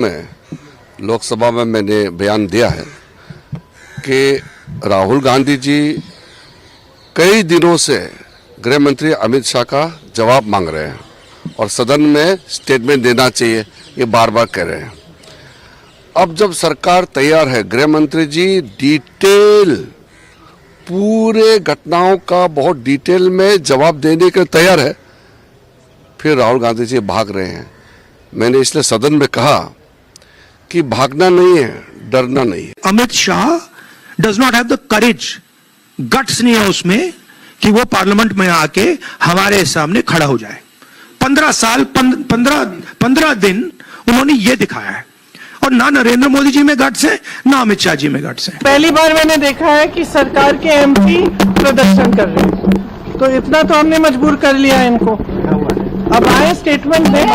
में लोकसभा में मैंने बयान दिया है कि राहुल गांधी जी कई दिनों से गृह मंत्री अमित शाह का जवाब मांग रहे हैं और सदन में स्टेटमेंट देना चाहिए, ये बार बार कह रहे हैं। अब जब सरकार तैयार है, गृह मंत्री जी डिटेल पूरे घटनाओं का बहुत डिटेल में जवाब देने के लिए तैयार है, फिर राहुल गांधी जी भाग रहे हैं। मैंने इसलिए सदन में कहा कि भागना नहीं है, डरना नहीं है। Amit Shah does not have the courage, guts नहीं है उसमें कि वो पार्लियामेंट में आके हमारे सामने खड़ा हो जाए। 15 दिन उन्होंने ये दिखाया है, और ना नरेंद्र मोदी जी में गट्स है, ना अमित शाह जी में गट्स है। पहली बार मैंने देखा है कि सरकार के एमपी प्रदर्शन कर रहे हैं, तो इतना तो हमने मजबूर कर लिया इनको। अब आए स्टेटमेंट दें।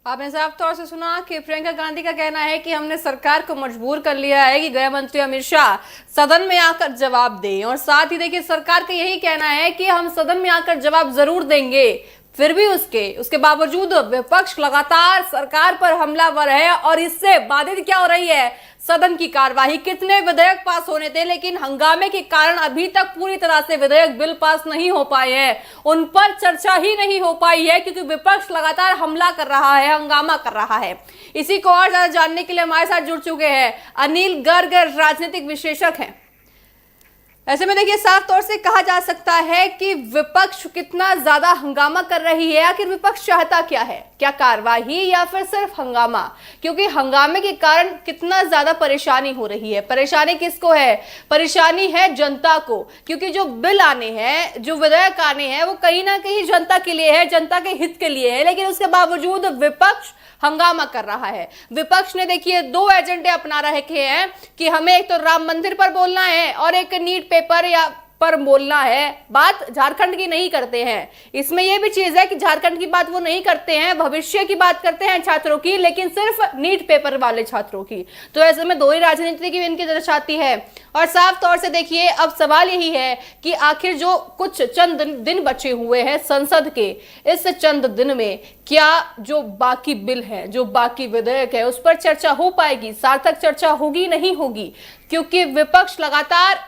आपने साफ तौर से सुना कि प्रियंका गांधी का कहना है कि हमने सरकार को मजबूर कर लिया है कि गृह मंत्री अमित शाह सदन में आकर जवाब दें, और साथ ही देखिए सरकार का यही कहना है कि हम सदन में आकर जवाब जरूर देंगे। फिर भी उसके बावजूद विपक्ष लगातार सरकार पर हमलावर है, और इससे बाधित क्या हो रही है सदन की कार्यवाही। कितने विधेयक पास होने थे, लेकिन हंगामे के कारण अभी तक पूरी तरह से विधेयक बिल पास नहीं हो पाए हैं, उन पर चर्चा ही नहीं हो पाई है, क्योंकि विपक्ष लगातार हमला कर रहा है, हंगामा कर रहा है। इसी को और ज्यादा जानने के लिए हमारे साथ जुड़ चुके हैं अनिल गर्ग, राजनीतिक विश्लेषक हैं। ऐसे में देखिए साफ तौर से कहा जा सकता है कि विपक्ष कितना ज्यादा हंगामा कर रही है। आखिर विपक्ष चाहता क्या है, क्या कार्रवाई या फिर सिर्फ हंगामा? क्योंकि हंगामे के कारण कितना ज्यादा परेशानी हो रही है। परेशानी किसको है? परेशानी है जनता को, क्योंकि जो बिल आने हैं, जो विधेयक आने हैं, वो कहीं ना कहीं जनता के लिए है, जनता के हित के लिए है, लेकिन उसके बावजूद विपक्ष हंगामा कर रहा है। विपक्ष ने देखिए 2 एजेंडे अपना रखे हैं कि हमें एक तो राम मंदिर पर बोलना है और एक नीट पेपर या पर बोलना है। बात झारखंड की नहीं करते हैं। इसमें यह भी चीज है कि झारखंड की बात वो नहीं करते हैं, भविष्य की बात करते हैं छात्रों की, लेकिन सिर्फ नीट पेपर वाले छात्रों की। तो ऐसे में 2 ही राजनीति की इनकी दर्शाती है। और साफ तौर से देखिए अब सवाल यही है कि आखिर जो कुछ चंद दिन बचे हुए हैं संसद के, इस चंद दिन में क्या जो बाकी बिल है, जो बाकी विधेयक है, उस पर चर्चा हो पाएगी, सार्थक चर्चा होगी, नहीं होगी? क्योंकि विपक्ष लगातार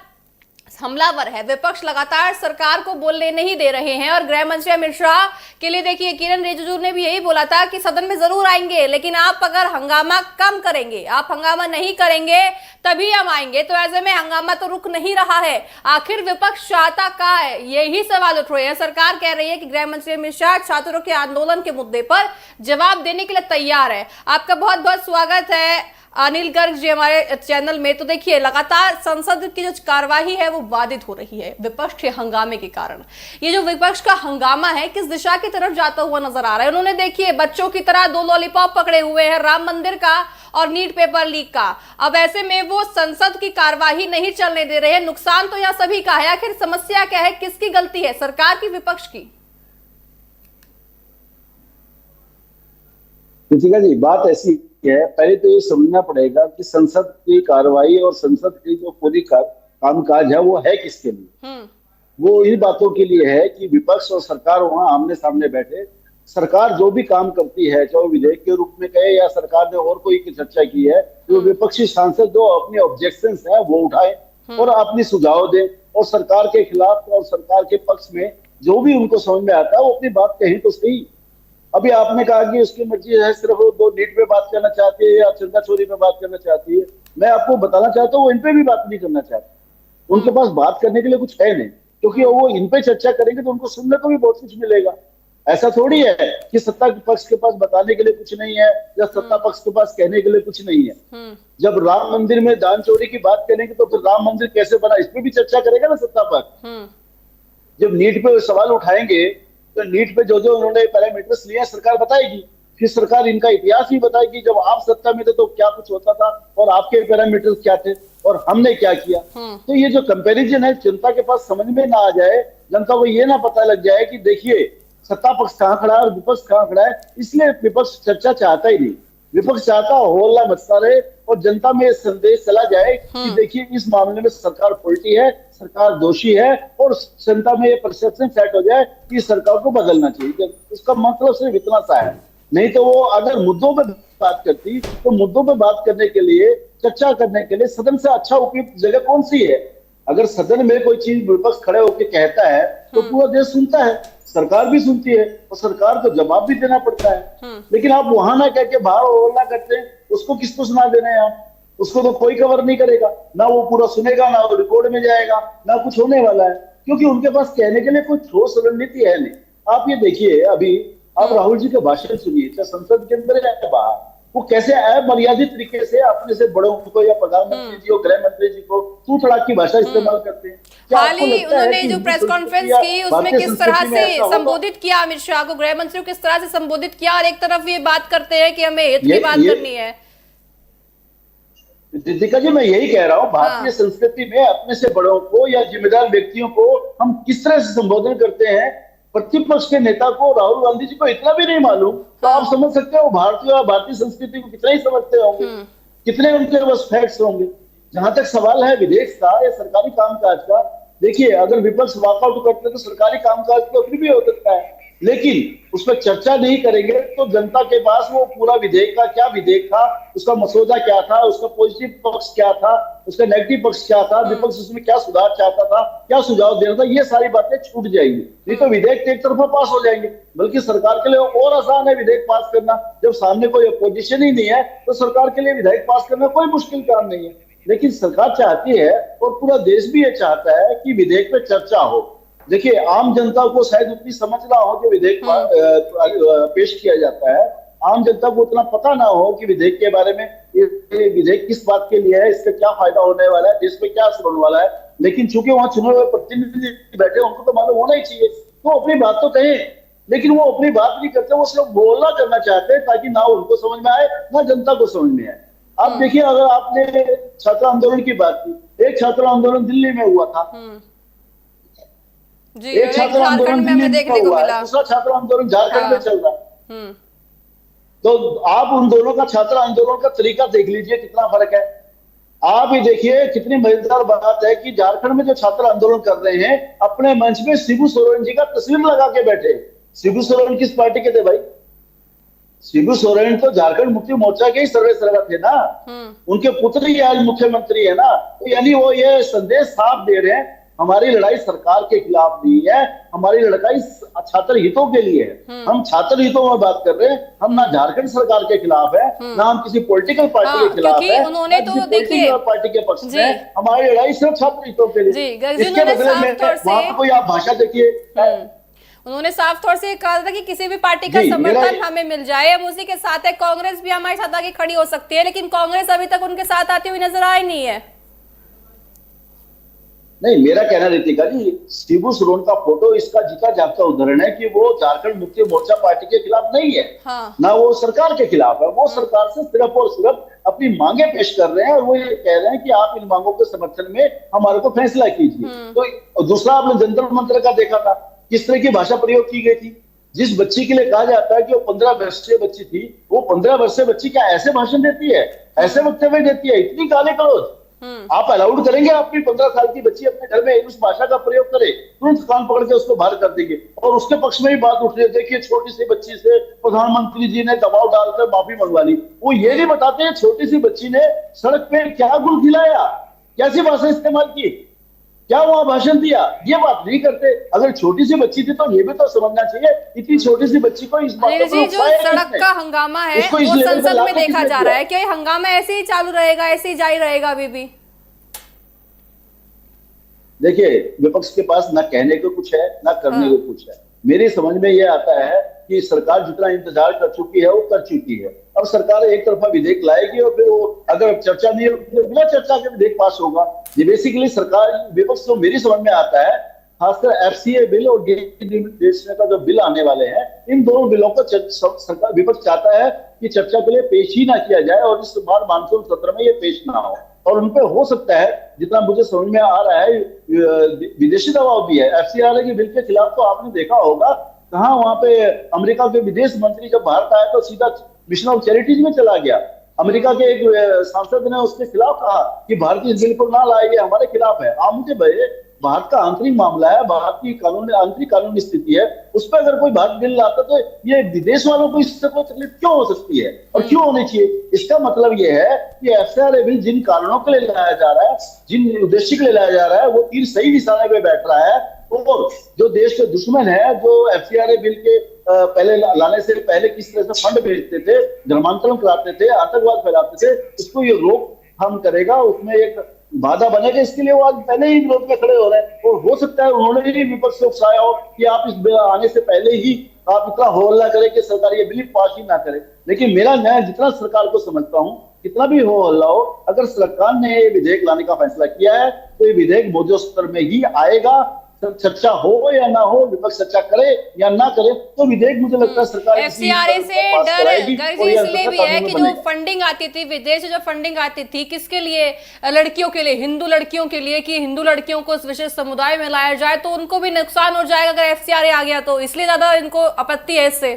हमलावर है, विपक्ष लगातार सरकार को बोलने नहीं दे रहे हैं। और गृह मंत्री अमित शाह के लिए देखिए किरण रिजिजू ने भी यही बोला था कि सदन में जरूर आएंगे, लेकिन आप अगर हंगामा कम करेंगे, आप हंगामा नहीं करेंगे, तभी हम आएंगे। तो ऐसे में हंगामा तो रुक नहीं रहा है। आखिर विपक्ष चाहता क्या है, यही सवाल उठ रहे हैं। सरकार कह रही है कि गृह मंत्री अमित शाह छात्रों के आंदोलन के मुद्दे पर जवाब देने के लिए तैयार है। आपका बहुत बहुत स्वागत है अनिल गर्ग जी हमारे चैनल में। तो देखिए लगातार संसद की जो कार्यवाही है वो बाधित हो रही है विपक्ष के हंगामे के कारण। ये जो विपक्ष का हंगामा है किस दिशा की तरफ जाता हुआ नजर आ रहा है? उन्होंने देखिए बच्चों की तरह 2 लॉलीपॉप पकड़े हुए हैं, राम मंदिर का और नीट पेपर लीक का। अब ऐसे में वो संसद की कार्यवाही नहीं चलने दे रहे हैं। नुकसान तो यहाँ सभी का है। आखिर समस्या क्या है, किसकी गलती है, सरकार की, विपक्ष की? जी बात ऐसी है, पहले तो ये समझना पड़ेगा कि संसद की कार्रवाई और संसद की जो पूरी कामकाज है वो है किसके लिए। वो इन बातों के लिए है कि विपक्ष और सरकार वहां आमने सामने बैठे, सरकार जो भी काम करती है, चाहे विधेयक के रूप में कहे या सरकार ने और कोई की चर्चा की है, तो विपक्षी सांसद जो अपने ऑब्जेक्शंस है वो उठाए और अपनी सुझाव दे, और सरकार के खिलाफ और सरकार के पक्ष में जो भी उनको समझ में आता है वो अपनी बात कहें तो सही। अभी आपने कहा कि उसकी मर्जी है, सिर्फ वो 2 नीट पे बात करना चाहती है या चंदा चोरी पे बात करना चाहती है। मैं आपको बताना चाहता हूँ वो इन पे भी बात नहीं करना चाहते। उनके पास बात करने के लिए कुछ है नहीं, क्योंकि वो इन पे चर्चा करेंगे तो उनको सुनने को भी बहुत कुछ मिलेगा। ऐसा थोड़ी है कि सत्ता पक्ष के पास बताने के लिए कुछ नहीं है या सत्ता पक्ष के पास कहने के लिए कुछ नहीं है। जब राम मंदिर में दान चोरी की बात करेंगे तो फिर राम मंदिर कैसे बना, इस पे भी चर्चा करेगा ना सत्ता पक्ष। जब नीट पे सवाल उठाएंगे तो नीट पे जो जो उन्होंने पैरामीटर्स लिए सरकार बताएगी, फिर सरकार इनका इतिहास भी बताएगी, जब आप सत्ता में थे तो क्या कुछ होता था और आपके पैरामीटर्स क्या थे और हमने क्या किया। तो ये जो कंपैरिजन है जनता के पास समझ में ना आ जाए, जनता को ये ना पता लग जाए कि देखिए सत्ता पक्ष कहाँ खड़ा है और विपक्ष कहाँ खड़ा है, इसलिए विपक्ष चर्चा चाहता ही नहीं। विपक्ष चाहता होल्ला मचता रहे और जनता में संदेश चला जाए कि देखिए इस मामले में सरकार फौल्टी है, सरकार दोषी है, और जनता में ये परसेप्शन सेट हो जाए कि सरकार को बदलना चाहिए। उसका मतलब सिर्फ इतना सा है। नहीं तो वो अगर मुद्दों पे बात करती तो मुद्दों पे बात करने के लिए, चर्चा करने के लिए सदन से अच्छा उपयुक्त जगह कौन सी है? अगर सदन में कोई चीज विपक्ष खड़े होकर कहता है तो पूरा देश सुनता है, सरकार भी सुनती है और सरकार को जवाब भी देना पड़ता है। लेकिन आप वहां ना कह के बाहर ओवरला करते हैं, उसको किसको सुना देना है आप? उसको तो कोई कवर नहीं करेगा, ना वो पूरा सुनेगा, ना वो रिकॉर्ड में जाएगा, ना कुछ होने वाला है, क्योंकि उनके पास कहने के लिए कोई ठोस रणनीति है नहीं। आप ये देखिए, अभी आप राहुल जी के भाषण सुनिए, चाहे संसद के अंदर या बाहर, वो कैसे अमर्यादित तरीके से अपने से बड़ों को या प्रधानमंत्री जी और गृह मंत्री जी को तू तड़ाक की भाषा इस्तेमाल करते हैं। हाल ही उन्होंने जो प्रेस कॉन्फ्रेंस की उसमें किस तरह से संबोधित किया अमित शाह को, गृह मंत्री को किस तरह से संबोधित किया, और एक तरफ ये बात करते हैं कि हमें हित की बात करनी है। दीपिका जी, मैं यही कह रहा हूँ, भारतीय संस्कृति में अपने से बड़ों को या जिम्मेदार व्यक्तियों को हम किस तरह से संबोधन करते हैं, प्रतिपक्ष के नेता को, राहुल गांधी जी को इतना भी नहीं मालूम, तो आप समझ सकते हो भारतीय संस्कृति को कितना ही समझते होंगे, कितने उनके पास फैक्ट्स होंगे। जहां तक सवाल है विदेश का या सरकारी कामकाज का, देखिए अगर विपक्ष वॉकआउट करते तो सरकारी कामकाज तो फिर भी हो सकता है, लेकिन उस पर चर्चा नहीं करेंगे तो जनता के पास वो पूरा विधेयक का क्या विधेयक था, उसका मसौदा क्या था, उसका पॉजिटिव पक्ष क्या था, उसका नेगेटिव पक्ष क्या था, विपक्ष उसमें क्या सुधार चाहता था, क्या सुझाव देना था, ये सारी बातें छूट जाएंगी। नहीं तो विधेयक एक तरफा पास हो जाएंगे। बल्कि सरकार के लिए और आसान है विधेयक पास करना, जब सामने कोई अपोजिशन ही नहीं है तो सरकार के लिए विधेयक पास करना कोई मुश्किल काम नहीं है। लेकिन सरकार चाहती है और पूरा देश भी ये चाहता है कि विधेयक पे चर्चा हो। देखिए, आम जनता को शायद उतनी समझ ना हो कि विधेयक पेश किया जाता है, आम जनता को उतना पता ना हो कि विधेयक के बारे में, ये विधेयक किस बात के लिए है, इसका क्या फायदा होने वाला है, देश पे क्या असर होने वाला है। लेकिन चूंकि वहां चुने हुए प्रतिनिधि बैठे, उनको तो मालूम होना ही चाहिए, तो अपनी बात तो कहें, लेकिन वो अपनी बात नहीं करते, वो सिर्फ बोलना करना चाहते हैं ताकि ना उनको समझ में आए ना जनता को समझ में आए। आप देखिए, अगर आपने छात्र आंदोलन की बात की, एक छात्र आंदोलन दिल्ली में हुआ था, जी, एक छात्र आंदोलन दिल्ली में हुआ है, दूसरा छात्र आंदोलन झारखंड में चल रहा है। तो आप उन दोनों का छात्र आंदोलन का तरीका देख लीजिए कितना फर्क है। आप ये देखिए कितनी मजेदार बात है कि झारखंड में जो छात्र आंदोलन कर रहे हैं, अपने मंच में शिबू सोरेन जी का तस्वीर लगा के बैठे। शिबू सोरेन किस पार्टी के थे भाई? शिबू सोरेन तो झारखंड मुक्ति मोर्चा के ही सर्वे सर्वा थे ना, उनके पुत्र ही आज मुख्यमंत्री है ना। तो यानी वो ये संदेश साफ दे रहे हैं, हमारी लड़ाई सरकार के खिलाफ नहीं है, हमारी लड़ाई छात्र हितों के लिए है। हम छात्र हितों में बात कर रहे हैं, हम ना झारखंड सरकार के खिलाफ है, ना हम किसी पॉलिटिकल पार्टी के खिलाफ है, उन्होंने तो देखिए पार्टी के पक्ष में, हमारी लड़ाई सिर्फ छात्र हितों के लिए। इसके बदले में वहां पर कोई आप भाषा देखिए, उन्होंने साफ तौर से कहा था कि किसी भी पार्टी का समर्थन हमें मिल जाए। हम उसी के साथ है, कांग्रेस भी हमारे साथ आके खड़ी हो सकती है, लेकिन कांग्रेस अभी तक उनके साथ आती हुई नजर आई नहीं है। नहीं, मेरा कहना रितिका जी, शिबू सोरेन का फोटो इसका जीता जागता उदाहरण है कि वो झारखंड मुक्ति मोर्चा पार्टी के खिलाफ नहीं है, ना वो सरकार के खिलाफ है। वो सरकार से सिर्फ और सिर्फ अपनी मांगे पेश कर रहे हैं और वो ये कह रहे हैं कि आप इन मांगों के समर्थन में हमारे को फैसला कीजिए। तो दूसरा, आपने जंतर मंतर का देखा था, किस तरह की भाषा प्रयोग की गई थी। जिस बच्ची के लिए कहा जाता है कि वो 15 वर्षीय बच्ची थी, वो 15 वर्षीय बच्ची क्या ऐसे भाषण देती है, ऐसे वक्तव्य देती है, इतनी गाली गलौज आप अलाउड करेंगे? आपकी 15 साल की बच्ची अपने घर में उस भाषा का प्रयोग करे, तुरंत कान पकड़ के उसको बाहर कर देंगे। और उसके पक्ष में ही बात उठ रही है, देखिए छोटी सी बच्ची से प्रधानमंत्री जी ने दबाव डालकर माफी मंगवा ली। वो ये नहीं बताते हैं छोटी सी बच्ची ने सड़क पे क्या गुल खिलाया, कैसी भाषा इस्तेमाल की, क्या वहां भाषण दिया, ये बात नहीं करते। अगर छोटी सी बच्ची थी तो ये भी तो समझना चाहिए, इतनी छोटी सी बच्ची को इस बात जो सड़क का हंगामा है वो संसद में देखा जा रहा है, क्या ये हंगामा ऐसे ही चालू रहेगा, ऐसे ही जारी रहेगा अभी भी? देखिए, विपक्ष के पास ना कहने को कुछ है ना करने को कुछ है। मेरी समझ में ये आता है कि सरकार जितना इंतजार कर चुकी है वो कर चुकी है। अब सरकार एक तरफा विधेयक लाएगी और फिर वो अगर चर्चा नहीं होगी तो बिना चर्चा के विधेयक पास होगा। ये बेसिकली सरकार, विपक्ष को मेरी समझ में आता है, खासकर एफसीए बिल और देश का जो बिल आने वाले हैं, इन दोनों बिलों को सरकार, विपक्ष चाहता है कि चर्चा के लिए पेश ही ना किया जाए और इस बार मानसून सत्र में ये पेश ना हो। और उनपे हो सकता है, जितना मुझे समझ में आ रहा है, विदेशी दबाव भी है। एफसीआरए के बिल के खिलाफ तो आपने देखा होगा, कहाँ वहां पे अमेरिका के विदेश मंत्री जब भारत आया तो सीधा मिशन ऑफ चैरिटीज में चला गया। अमेरिका के एक सांसद ने उसके खिलाफ कहा कि भारतीय इस बिल को ना लाए, ये हमारे खिलाफ है। आप मुझे भाई भारत का आंतरिक मामला है, भारत की कानून आंतरिक कानूनी स्थिति है, उस पर अगर कोई भारत बिल लाता तो ये विदेश वालों को इससे कोई तकलीफ क्यों हो सकती है और क्यों होनी चाहिए? इसका मतलब ये है कि एफसीआरए बिल जिन कारणों के लिए लाया जा रहा है, जिन उद्देश्य के लिए लाया जा रहा है, वो तीर सही निशाने पे बैठ रहा है। और जो देश के दुश्मन है, जो एफसीआरए बिल के पहले लाने से पहले किस तरह से फंड भेजते थे, धर्मांतरण कराते थे, आतंकवाद फैलाते थे, इसको ये रोकथाम करेगा, उसमें एक बाधा बनेगा। इसके लिए वो आज पहले ही विरोध में खड़े हो रहे हैं और हो सकता है उन्होंने ही विपक्ष को उकसाया हो कि आप इस बिल आने से पहले ही आप इतना हो हल्ला करें कि सरकार ये बिल पास ही ना करे। लेकिन मैं जितना सरकार को समझता हूँ, कितना भी हो हल्ला हो, अगर सरकार ने ये विधेयक लाने का फैसला किया है तो ये विधेयक मौजूदा स्तर में ही आएगा। चर्चा हो या ना हो, विपक्ष चर्चा करे या ना करे, तो विधेयक मुझे लगता है सरकार एफसीआरए से डर गर्जी इसलिए भी है कि जो फंडिंग आती थी विदेश से, जो फंडिंग आती थी किसके लिए? लड़कियों के लिए, हिंदू लड़कियों के लिए, कि हिंदू लड़कियों को इस विशेष समुदाय में लाया जाए तो उनको भी नुकसान हो जाएगा अगर एफसीआरए आ गया तो, इसलिए ज्यादा इनको आपत्ति है इससे।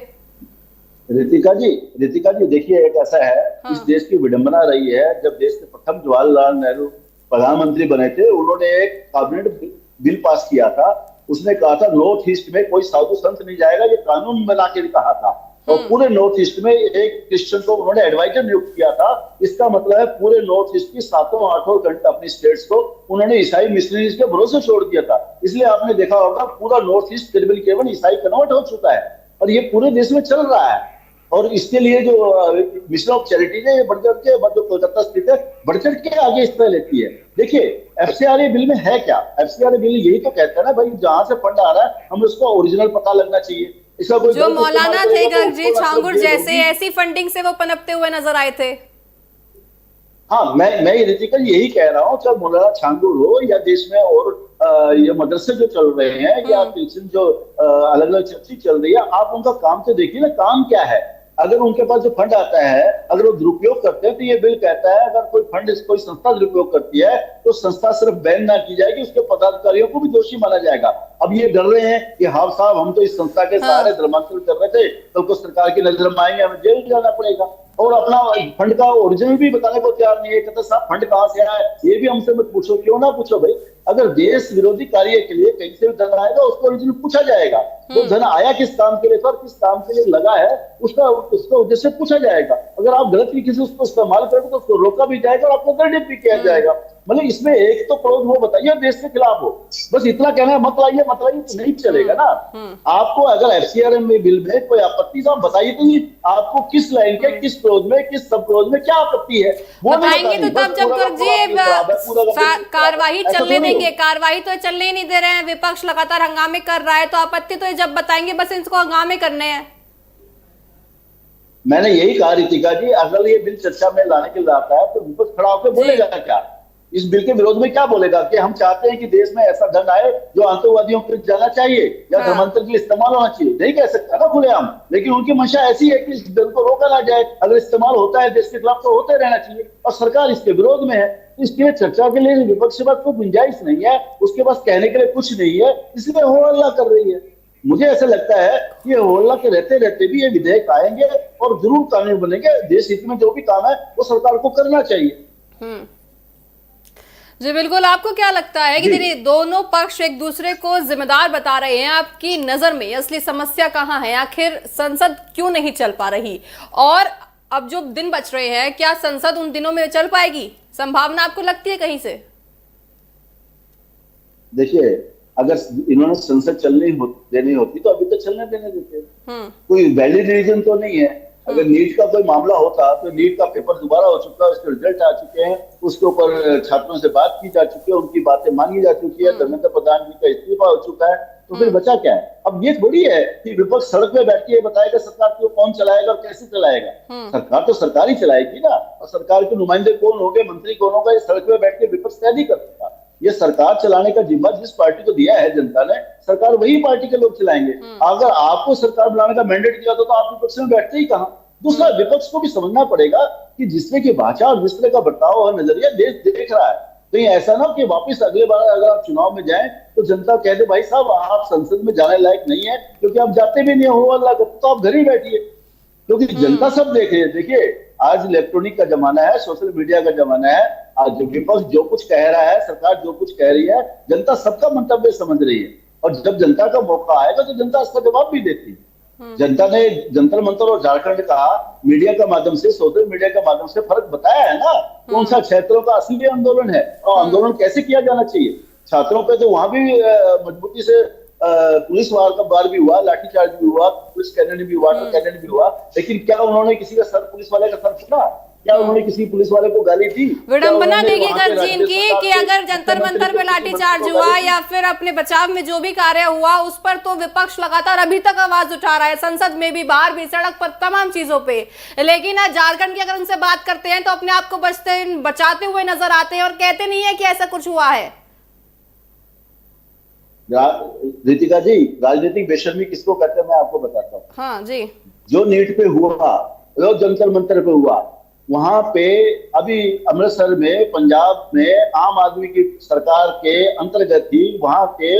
रितिका जी देखिए, एक ऐसा है, इस देश की विडंबना रही है, जब देश के प्रथम जवाहरलाल नेहरू प्रधानमंत्री बने थे, उन्होंने एक कैबिनेट बिल पास किया था। उसने कहा था नॉर्थ ईस्ट में कोई साधु संत नहीं जाएगा, ये कानून बना के कहा था। और पूरे नॉर्थ ईस्ट में एक क्रिश्चियन को उन्होंने एडवाइजर नियुक्त किया था। इसका मतलब है पूरे नॉर्थ ईस्ट की 7-8 घंटे अपनी स्टेट्स को उन्होंने ईसाई मिशनरीज के भरोसे छोड़ दिया था। इसलिए आपने देखा होगा पूरा नॉर्थ ईस्ट केवल ईसाई कन्वर्ट हो चुका है और ये पूरे देश में चल रहा है। और इसके लिए जो मिशन ऑफ चैरिटी है, ये बढ़ चढ़ के, जो कोलकाता स्थित है, बढ़ चढ़ के आगे हिस्सा लेती है। देखिए एफसीआरए बिल में है क्या? एफसीआरए बिल यही तो कहता है ना भाई, जहां से फंड आ रहा है हमें उसका ओरिजिनल पता लगना चाहिए। इसका कोई जो मौलाना थे गर्जी छांगुर जैसे ऐसी फंडिंग से वो पनपते हुए नजर आए थे। हाँ, मैं रितिका यही कह रहा हूँ, चाहे मौलाना छांगुर हो या देश में और ये मदरसे जो चल रहे हैं या क्रिश्चियन जो अलग अलग चर्ची चल रही है, आप उनका काम तो देखिए ना, काम क्या है। अगर उनके पास जो फंड आता है, अगर वो दुरुपयोग करते हैं, तो ये बिल कहता है अगर कोई फंड कोई संस्था दुरुपयोग करती है तो संस्था सिर्फ बैन ना की जाएगी, उसके पदाधिकारियों को भी दोषी माना जाएगा। अब ये डर रहे हैं कि हाँ साहब, हम तो इस संस्था के सहारे धर्मांतरण कर रहे थे, तो उसको सरकार की नजर में आएंगे, हमें जेल जाना पड़ेगा। और अपना फंड का ओरिजिनल भी बताने को तैयार नहीं है, कहते साहब फंड कहां से आया है ये भी हमसे मत पूछो। क्यों ना पूछो भाई, अगर देश विरोधी कार्य के लिए कहीं से भी धन आएगा उसको ओरिजिनल पूछा जाएगा। वो धन आया किस काम के लिए था, किस काम के लिए लगा है, उसका उद्देश्य पूछा जाएगा। अगर आप गलत तरीके से उसको इस्तेमाल करोगे तो उसको रोका भी जाएगा और आपको दंडित भी किया जाएगा। मतलब इसमें एक तो क्रोध वो बताइए देश के खिलाफ हो, बस इतना कहना है मत लाइए तो नहीं चलेगा ना। आपको अगर एफसीआरए बिल में कोई आपत्ति तो आप बताइए तो आपको किस लाइन के, किस क्रोध में, किस सब क्रोध में क्या आपत्ति है वो बताएंगे तो तब जब कार्रवाई चलने देंगे। कार्रवाई तो चलने ही नहीं दे रहे हैं, विपक्ष लगातार हंगामे कर रहा है, तो आपत्ति तो जब बताएंगे बस इनको हंगामे करने हैं। मैंने यही कहा रितिका जी, अगर ये बिल चर्चा में लाने के लिए आता है तो विपक्ष खड़ा होकर बोलेगा क्या? इस बिल के विरोध में क्या बोलेगा कि हम चाहते हैं कि देश में ऐसा धन आए जो आतंकवादियों को जाना चाहिए या धर्मांतरण के लिए इस्तेमाल होना चाहिए। नहीं कह सकता ना खुलेआम, लेकिन उनकी मंशा ऐसी है कि इस बिल को रोका ना जाए। अगर इस्तेमाल होता है देश के खिलाफ तो होते रहना चाहिए और सरकार इसके विरोध में है। इसके लिए चर्चा के लिए विपक्ष के पास कोई गुंजाइश नहीं है, उसके पास कहने के लिए कुछ नहीं है, इसलिए हो हल्ला कर रही है। मुझे ऐसा लगता है कि हो हल्ला के रहते रहते भी ये विधेयक आएंगे और जरूर कानून बनेंगे। देश हित में जो भी काम है वो सरकार को करना चाहिए। जी बिल्कुल। आपको क्या लगता है कि देखिए दोनों पक्ष एक दूसरे को जिम्मेदार बता रहे हैं, आपकी नजर में असली समस्या कहां है? आखिर संसद क्यों नहीं चल पा रही? और अब जो दिन बच रहे हैं, क्या संसद उन दिनों में चल पाएगी? संभावना आपको लगती है कहीं से? देखिए, अगर इन्होंने संसद चलने देनी होती तो अभी तक चलने देने देते। कोई वैलिड रीजन तो नहीं है। अगर नीट का कोई मामला होता तो नीट का पेपर दोबारा हो चुका है, उसके रिजल्ट आ चुके हैं, उसके ऊपर छात्रों से बात की जा चुकी है, उनकी बातें मांगी जा चुकी है, धर्मेंद्र प्रधान जी का इस्तीफा हो चुका है, तो फिर बचा क्या है? अब ये थोड़ी है कि विपक्ष सड़क पे बैठ के बताएगा सरकार को कौन चलाएगा और कैसे चलाएगा। सरकार तो सरकार ही चलाएगी ना, और सरकार के नुमाइंदे कौन होंगे, मंत्री कौन होगा, ये सड़क पे बैठ के विपक्ष तय नहीं कर सकता। ये सरकार चलाने का जिम्मा जिस पार्टी को दिया है जनता ने, सरकार वही पार्टी के लोग चलाएंगे। अगर आपको सरकार बनाने का मैंडेट दिया तो आप विपक्ष में बैठते ही कहां? दूसरा, विपक्ष को भी समझना पड़ेगा कि जिस तरह की भाषा और जिस तरह का बर्ताव और नजरिया देश देख रहा है, कहीं ऐसा ना कि वापस अगले बार अगर आप चुनाव में जाएं तो जनता कह दे भाई साहब आप संसद में जाने लायक नहीं है, क्योंकि आप जाते भी नहीं हो, अल्लाह को, तो आप घर ही बैठिए, क्योंकि जनता सब देख रही है। देखिए, आज इलेक्ट्रॉनिक का जमाना है, सोशल मीडिया का जमाना है। आज विपक्ष जो कुछ कह रहा है, सरकार जो कुछ कह रही है, जनता सबका मंतव्य समझ रही है, और जब जनता का मौका आएगा तो जनता इसका जवाब भी देती है। जनता ने जंतर मंतर और झारखंड का मीडिया के माध्यम से, सोशल मीडिया के माध्यम से फर्क बताया है ना, कौन सा क्षेत्रों का असली आंदोलन है और आंदोलन कैसे किया जाना चाहिए। छात्रों पे तो वहां भी मजबूती से पुलिस वार भी हुआ, लाठीचार्ज भी हुआ, पुलिस कैनेड भी हुआ, कैनेड भी हुआ, लेकिन क्या उन्होंने किसी का सर, पुलिस वाले का सर फुटा? क्या उन्होंने किसी पुलिस वाले को गाली दी? विडंबना देखिएगा जी इनकी कि अगर जंतर मंतर पे लाठीचार्ज हुआ या फिर अपने बचाव में जो भी कार्य हुआ उस पर तो विपक्ष लगातार अभी तक आवाज उठा रहा है, संसद में भी, बाहर भी, सड़क पर, तमाम चीजों पे। लेकिन आज झारखंड की अगर उनसे बात करते हैं तो अपने आप को बचाते हुए नजर आते हैं और कहते नहीं है कि ऐसा कुछ हुआ है। रितिका जी, राजनीतिक बेशर्मी किसको कहते हैं मैं आपको बताता हूँ। हाँ जी। जो नीट पे हुआ, जो जंतर मंतर पे हुआ, वहां पे अभी अमृतसर में, पंजाब में आम आदमी की सरकार के अंतर्गत ही वहां के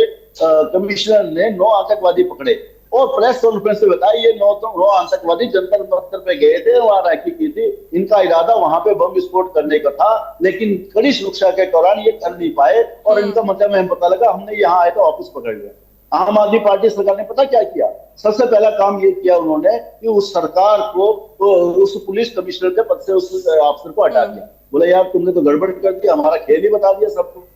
कमिश्नर ने 9 आतंकवादी पकड़े और प्रेस कॉन्फ्रेंस में बताया ये 9 आतंकवादी जंतर मंतर पे गए थे, वहां रैकी की थी, इनका इरादा वहां पे बम विस्फोट करने का था, लेकिन कड़ी सुरक्षा के दौरान ये कर नहीं पाए और इनका मतलब हमें पता लगा, हमने यहाँ आए तो ऑफिस पकड़ लिया। आम आदमी पार्टी सरकार ने पता क्या किया? सबसे पहला काम ये किया उन्होंने कि उस सरकार को, उस पुलिस कमिश्नर के पद से उस अफसर को हटा दिया। बोला यार तुमने तो गड़बड़ कर दिया, हमारा खेल ही बता दिया सबको।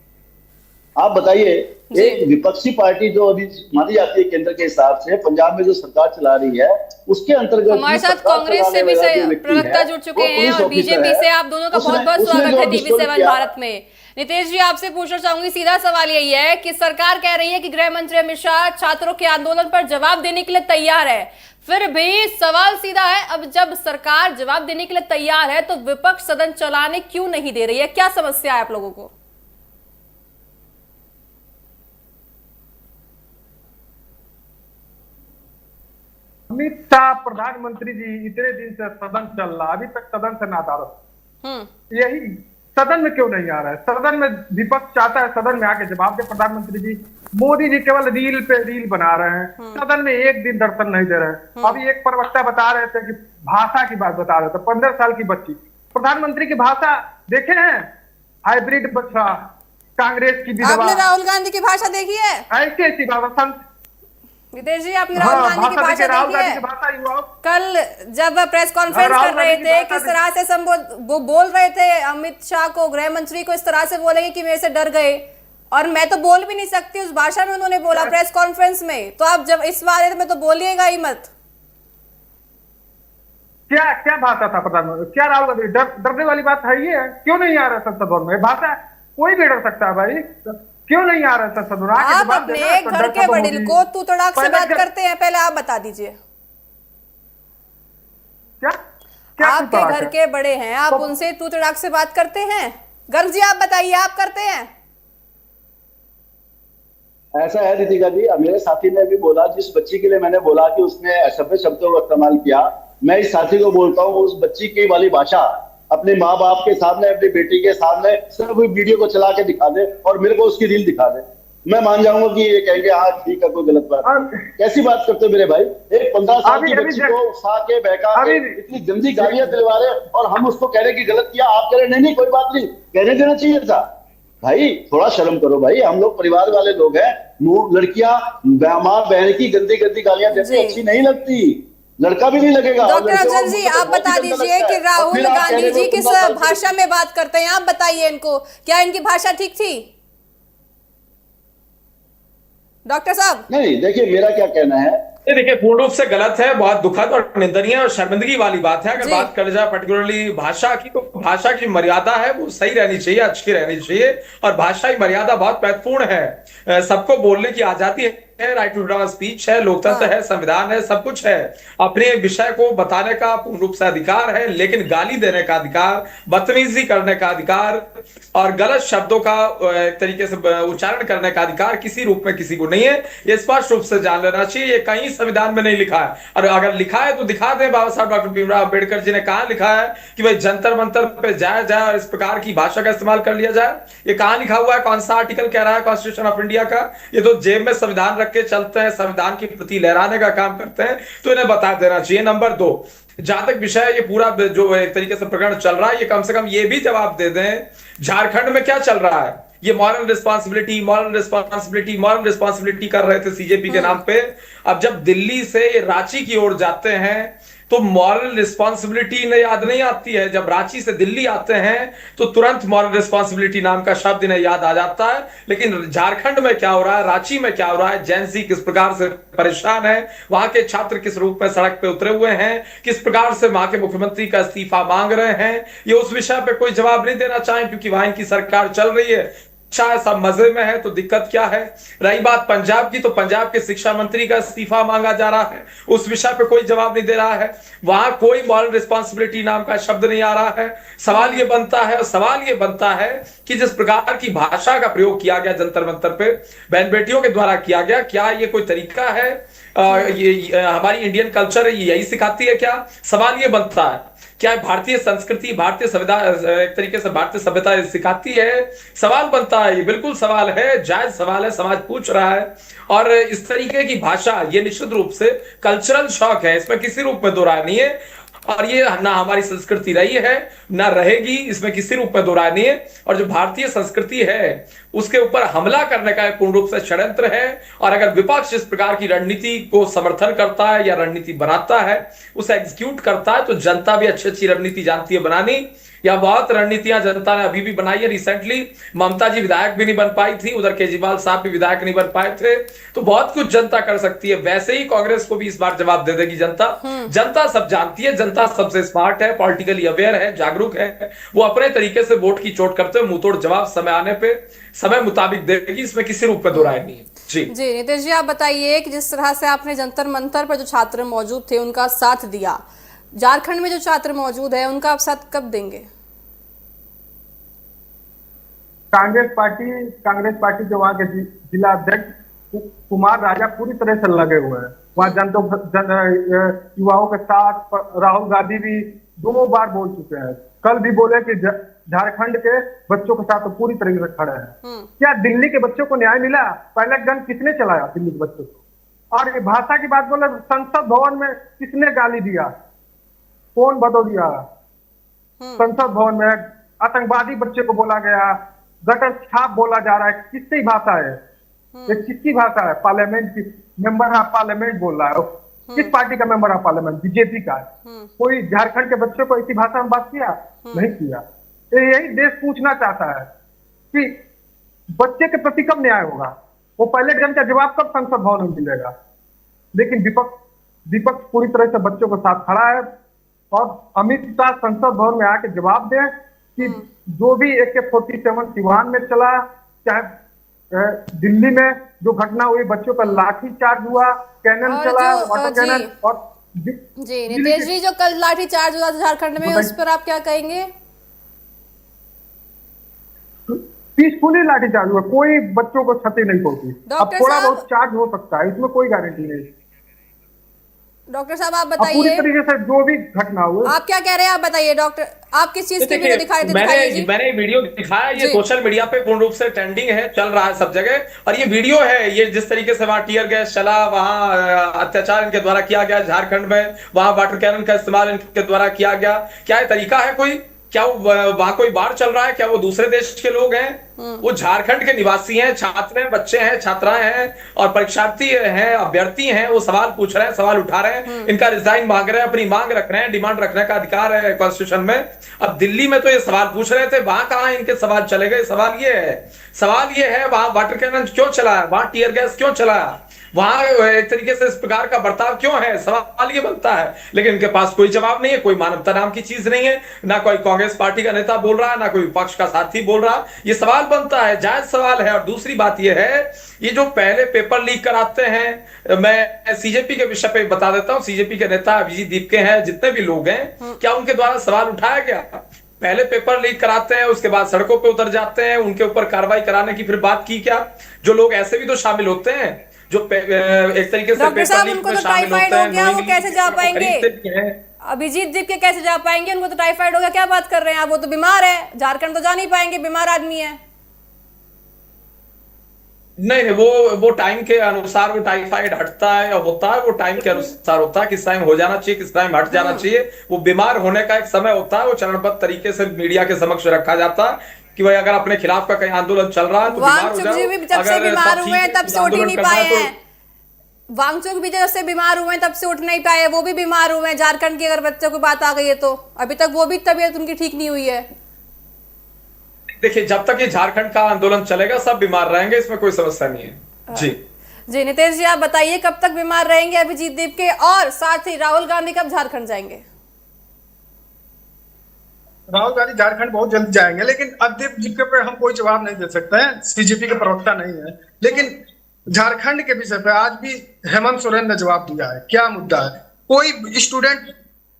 आप बताइए, एक विपक्षी पार्टी जो अभी मानी जाती है केंद्र के हिसाब से, पंजाब में जो सरकार चला रही है, उसके अंतर्गत हमारे साथ कांग्रेस से भी प्रवक्ता जुड़ चुके हैं और बीजेपी से। आप दोनों का बहुत बहुत स्वागत है TV7 भारत में। नितेश जी, आपसे पूछना चाहूंगी, सीधा सवाल यही है कि सरकार कह रही है कि गृह मंत्री अमित शाह छात्रों के आंदोलन पर जवाब देने के लिए तैयार है, फिर भी सवाल सीधा है, अब जब सरकार जवाब देने के लिए तैयार है तो विपक्ष सदन चलाने क्यों नहीं दे रही है? क्या समस्या है आप लोगों को? अमित शाह प्रधानमंत्री जी इतने दिन से सदन चल रहा, अभी तक सदन से नादारत, यही सदन में क्यों नहीं आ रहा है? सदन में विपक्ष चाहता है सदन में आके जवाब दे प्रधानमंत्री जी। मोदी जी केवल रील पे रील बना रहे हैं, सदन में एक दिन दर्शन नहीं दे रहे हैं। अभी एक प्रवक्ता बता रहे थे कि भाषा की बात बता रहे थे, 15 साल की बच्ची प्रधानमंत्री की भाषा देखे हैं? हाइब्रिड भाषा, कांग्रेस की विधवा। आपने राहुल गांधी की भाषा देखी है? ऐसी ऐसी भाषा। नितेश जी, आपने राहुल गांधी की भाषा देखी है? कल जब प्रेस कॉन्फ्रेंस कर रहे थे, किस तरह से वो बोल रहे थे अमित शाह को, गृह मंत्री को, इस तरह से बोलेंगे कि मेरे से डर गए और मैं तो बोल भी नहीं सकती, उस भाषा में उन्होंने बोला प्रेस कॉन्फ्रेंस में। तो आप जब इस बारे में तो बोलिएगा ही मत। क्या क्या भाषा था प्रधानमंत्री? क्या राहुल गांधी डरने वाली बात है? ये क्यों नहीं आ रहा संसद भवन में? भाषा कोई भी डर सकता है भाई, क्यों नहीं आ रहा संसद भवन? आप अपने घर के बड़े को तू तड़ाक से बात करते हैं, पहले आप बता दीजिए। क्या आपके घर के बड़े हैं, आप उनसे तू तड़ाक से बात करते हैं? गर्ग जी आप बताइए, आप करते हैं? ऐसा है रितिका जी, मेरे साथी ने भी बोला, जिस बच्ची के लिए मैंने बोला कि उसने असभ्य शब्दों का इस्तेमाल किया, मैं इस साथी को बोलता हूँ उस बच्ची की वाली भाषा अपने माँ बाप के सामने, अपनी बेटी के सामने सिर्फ वीडियो को चला के दिखा दे और मेरे को उसकी रील दिखा दे, मैं मान जाऊंगा कि ये कहेंगे हाँ ठीक है, कोई गलत बात। कैसी बात करते हो मेरे भाई? एक 15 साल की बच्ची को उठा के बहका के इतनी गंदी गालियां दिलवा रहे और हम उसको कह रहे कि गलत किया, आप कह रहे नहीं नहीं कोई बात नहीं, कहने देना चाहिए था। भाई थोड़ा शर्म करो भाई, हम लोग परिवार वाले लोग हैं। लड़कियां माँ बहन की गंदी गंदी गालियां देती अच्छी नहीं लगती, लड़का भी नहीं लगेगा। डॉक्टर अफजल जी आप बता दीजिए कि राहुल गांधी जी किस भाषा में बात करते हैं, आप बताइए इनको, क्या इनकी भाषा ठीक थी? डॉक्टर साहब नहीं, देखिए मेरा क्या कहना है, देखिए पूर्ण रूप से गलत है, बहुत दुखद और निंदनीय और शर्मिंदगी वाली बात है। अगर बात कर जाए पर्टिकुलरली भाषा की, तो भाषा की मर्यादा है वो सही रहनी चाहिए, अच्छी रहनी चाहिए, और भाषा की मर्यादा बहुत महत्वपूर्ण है। सबको बोलने की आजादी है, right to freedom of speech है, लोकतंत्र है, संविधान है, सब कुछ है, अपने विषय को बताने का पूर्ण रूप से अधिकार है, लेकिन गाली देने का अधिकार, बदतमीजी करने का अधिकार और गलत शब्दों का तरीके से उच्चारण करने का अधिकार किसी रूप में किसी को नहीं है। ये स्पष्ट रूप से जान लेना चाहिए, ये कहीं संविधान में नहीं लिखा है, और अगर लिखा है तो दिखा दें। बाबा साहब डॉक्टर भीमराव अम्बेडकर जी ने कहा लिखा है कि भाई जंतर मंतर पे जाया जाए और इस प्रकार की भाषा का इस्तेमाल कर लिया जाए? ये कहां लिखा हुआ है? कौन सा आर्टिकल कह रहा है कॉन्स्टिट्यूशन ऑफ इंडिया का? ये तो जेब में संविधान रख के चलते हैं, संविधान की प्रति लहराने का काम करते हैं, तो इन्हें बता देना चाहिए। नंबर 2, जहां तक विषय ये पूरा जो एक तरीके से प्रकरण चल रहा है, ये कम से कम ये भी जवाब दे दें झारखंड में क्या चल रहा है। ये मॉरल रिस्पॉन्सिबिलिटी कर रहे थे सीजेपी के नाम पे। अब जब दिल्ली से रांची की ओर जाते हैं तो मॉरल रिस्पॉन्सिबिलिटी इन्हें याद नहीं आती है। जब रांची से दिल्ली आते हैं तो तुरंत मॉरल रिस्पॉन्सिबिलिटी नाम का शब्द इन्हें याद आ जाता है। लेकिन झारखंड में क्या हो रहा है, रांची में क्या हो रहा है, जेएनसी किस प्रकार से परेशान है, वहां के छात्र किस रूप में सड़क पे उतरे हुए हैं, किस प्रकार से वहां के मुख्यमंत्री का इस्तीफा मांग रहे हैं, ये उस विषय पे कोई जवाब नहीं देना चाहें, क्योंकि वहां इनकी सरकार चल रही है। अच्छा है, सब मजे में है, तो दिक्कत क्या है। रही बात पंजाब की, तो पंजाब के शिक्षा मंत्री का इस्तीफा मांगा जा रहा है, उस विषय पे कोई जवाब नहीं दे रहा है। वहां कोई मॉरल रिस्पॉन्सिबिलिटी नाम का शब्द नहीं आ रहा है। सवाल ये बनता है कि जिस प्रकार की भाषा का प्रयोग किया गया जंतर मंतर पे बहन बेटियों के द्वारा किया गया, क्या ये कोई तरीका है? ये हमारी इंडियन कल्चर यही सिखाती है क्या? सवाल ये बनता है, क्या भारतीय संस्कृति, भारतीय संविधान, एक तरीके से भारतीय सभ्यता सिखाती है? सवाल बनता है, ये बिल्कुल सवाल है, जायज सवाल है, समाज पूछ रहा है। और इस तरीके की भाषा ये निश्चित रूप से कल्चरल शॉक है, इसमें किसी रूप में दो राय नहीं है। और ये ना हमारी संस्कृति रही है ना रहेगी, इसमें किसी रूप में दो राय नहीं है। और जो भारतीय संस्कृति है उसके ऊपर हमला करने का एक पूर्ण रूप से षड्यंत्र है। और अगर विपक्ष इस प्रकार की रणनीति को समर्थन करता है या रणनीति बनाता है, उसे एग्जीक्यूट करता है, तो जनता भी अच्छी अच्छी रणनीति जानती है बनानी। या बहुत रणनीतियां जनता ने अभी भी बनाई है। रिसेंटली ममता जी विधायक भी नहीं बन पाई थी, उधर केजरीवाल साहब भी विधायक नहीं बन पाए थे। तो बहुत कुछ जनता कर सकती है। वैसे ही कांग्रेस को भी इस बार जवाब दे देगी जनता। जनता सब जानती है, जनता सबसे स्मार्ट है, पॉलिटिकली अवेयर है, जागरूक है। वो अपने तरीके से वोट की चोट करते हुए मुंहतोड़ जवाब समय आने पे समय मुताबिक देगी, इसमें किसी रूप में दो राय नहीं है। जी नीतीश जी, आप बताइए कि जिस तरह से आपने जंतर मंतर पर जो छात्र मौजूद थे उनका साथ दिया, झारखंड में जो छात्र मौजूद है उनका आप साथ कब देंगे? कांग्रेस पार्टी जो वहाँ के जिला अध्यक्ष कुमार राजा पूरी तरह से लगे हुए हैं। वहाँ युवाओं के साथ राहुल गांधी भी 2 बार बोल चुके हैं। कल भी बोले कि झारखंड के बच्चों के साथ तो पूरी तरीके से खड़े हैं। क्या दिल्ली के बच्चों को न्याय मिला? पहले गन किसने चलाया दिल्ली के बच्चों को? और ये भाषा की बात बोले, संसद भवन में किसने गाली दिया, कौन बदल दिया? संसद भवन में आतंकवादी बच्चे को बोला गया, गटर छाप बोला जा रहा है। किसकी भाषा है? ये किसकी भाषा है? पार्लियामेंट की मेंबर ऑफ पार्लियामेंट बोल रहा है। किस पार्टी का मेंबर ऑफ पार्लियामेंट? बीजेपी का। कोई झारखंड के बच्चों को इसी भाषा में बात किया? नहीं किया। तो यही देश पूछना चाहता है कि बच्चे के प्रति कब न्याय होगा। वो पहले जन का जवाब कब संसद भवन में मिलेगा? लेकिन विपक्ष पूरी तरह से बच्चों के साथ खड़ा है। और अमित शाह संसद भवन में आके जवाब दें कि जो भी AK-47 सिवान में चला, चाहे दिल्ली में जो घटना हुई, बच्चों का लाठी चार्ज हुआ, कैनन चला, वाटर कैनन। और जी नीतीश जी, जो कल लाठी चार्ज हुआ झारखंड में, उस पर आप क्या कहेंगे? पीसफुली लाठी चार्ज हुआ, कोई बच्चों को क्षति नहीं पहुंची। अब थोड़ा बहुत चार्ज हो सकता है, इसमें कोई गारंटी नहीं। डॉक्टर साहब आप बताइए, पूरी तरीके से जो भी घटना हुई, आप क्या कह रहे हैं? आप बताइए डॉक्टर, आप किस चीज की वीडियो दिखाई? मैंने वीडियो दिखाया, ये सोशल मीडिया पे पूर्ण रूप से ट्रेंडिंग है, चल रहा है सब जगह। और ये वीडियो है, ये जिस तरीके से वहां टीयर गैस चला, वहां अत्याचार इनके द्वारा किया गया झारखंड में, वहां वाटर कैनन का इस्तेमाल इनके द्वारा किया गया। क्या ये तरीका है कोई? क्या वहां कोई बाढ़ चल रहा है? क्या वो दूसरे देश के लोग हैं? वो झारखंड के निवासी हैं, छात्र हैं, बच्चे हैं, छात्राएं हैं और परीक्षार्थी हैं, अभ्यर्थी हैं। वो सवाल पूछ रहे हैं, सवाल उठा रहे हैं, इनका रिजाइन मांग रहे हैं, अपनी मांग रख रहे हैं, डिमांड रखने का अधिकार है कॉन्स्टिट्यूशन में। अब दिल्ली में तो ये सवाल पूछ रहे थे, वहां कहां इनके सवाल चले गए? सवाल ये है वहां वाटर कैनन क्यों चला है, वहां टीयर गैस क्यों चला है, वहां एक तरीके से इस प्रकार का बर्ताव क्यों है? सवाल ये बनता है। लेकिन इनके पास कोई जवाब नहीं है, कोई मानवता नाम की चीज नहीं है। ना कोई कांग्रेस पार्टी का नेता बोल रहा है, ना कोई विपक्ष का साथी बोल रहा है। ये सवाल बनता है, जायज सवाल है। और दूसरी बात ये है, ये जो पहले पेपर लीक कराते हैं, मैं सीजेपी के विषय पे बता देता हूं। सीजेपी के नेता अभिजीत दीपके हैं, जितने भी लोग हैं, क्या उनके द्वारा सवाल उठाया गया? पहले पेपर लीक कराते हैं, उसके बाद सड़कों पे उतर जाते हैं, उनके ऊपर कार्रवाई कराने की फिर बात की क्या? जो लोग ऐसे भी तो शामिल होते हैं, जो एक तरीके से डॉक्टर साहब, उनको तो टाइफाइड हो गया, वो कैसे जा पाएंगे? अभिजीत दीपके कैसे जा पाएंगे? उनको तो टाइफाइड हो गया, क्या बात कर रहे हैं आप? वो तो बीमार है, झारखंड तो जा नहीं पाएंगे, बीमार आदमी है। नहीं, वो टाइम के अनुसार वो टाइफाइड हटता है या होता है, वो टाइम के अनुसार होता है, किस टाइम हो जाना चाहिए, किस टाइम हट जाना चाहिए। वो बीमार होने का एक समय होता है, वो चरणबद्ध तरीके से मीडिया के समक्ष रखा जाता है कि भाई अगर अपने खिलाफ का कहीं आंदोलन चल रहा है तो बीमार हो वांगचुक जाओ। जी भी जब से बीमार हुए हैं तब से उठ ही नहीं पाए हैं। वांगचुक भी जब से बीमार हुए हैं तब से उठ नहीं पाए, वो भी बीमार हुए हैं। झारखंड की अगर बच्चों की बात आ गई है तो अभी तक वो भी तबीयत उनकी ठीक नहीं हुई है। देखिए, जब तक ये झारखंड का आंदोलन चलेगा सब बीमार रहेंगे, इसमें कोई समस्या नहीं है। जी नितेश जी, आप बताइए कब तक बीमार रहेंगे अभिजीत देव के, और साथ ही राहुल गांधी कब झारखंड जाएंगे? राहुल गांधी झारखंड बहुत जल्द जाएंगे, लेकिन अध्यक्ष जी के पे हम कोई जवाब नहीं दे सकते हैं, सीजेपी के प्रवक्ता नहीं है। लेकिन झारखंड के विषय पे आज भी हेमंत सोरेन ने जवाब दिया है। क्या मुद्दा है? कोई स्टूडेंट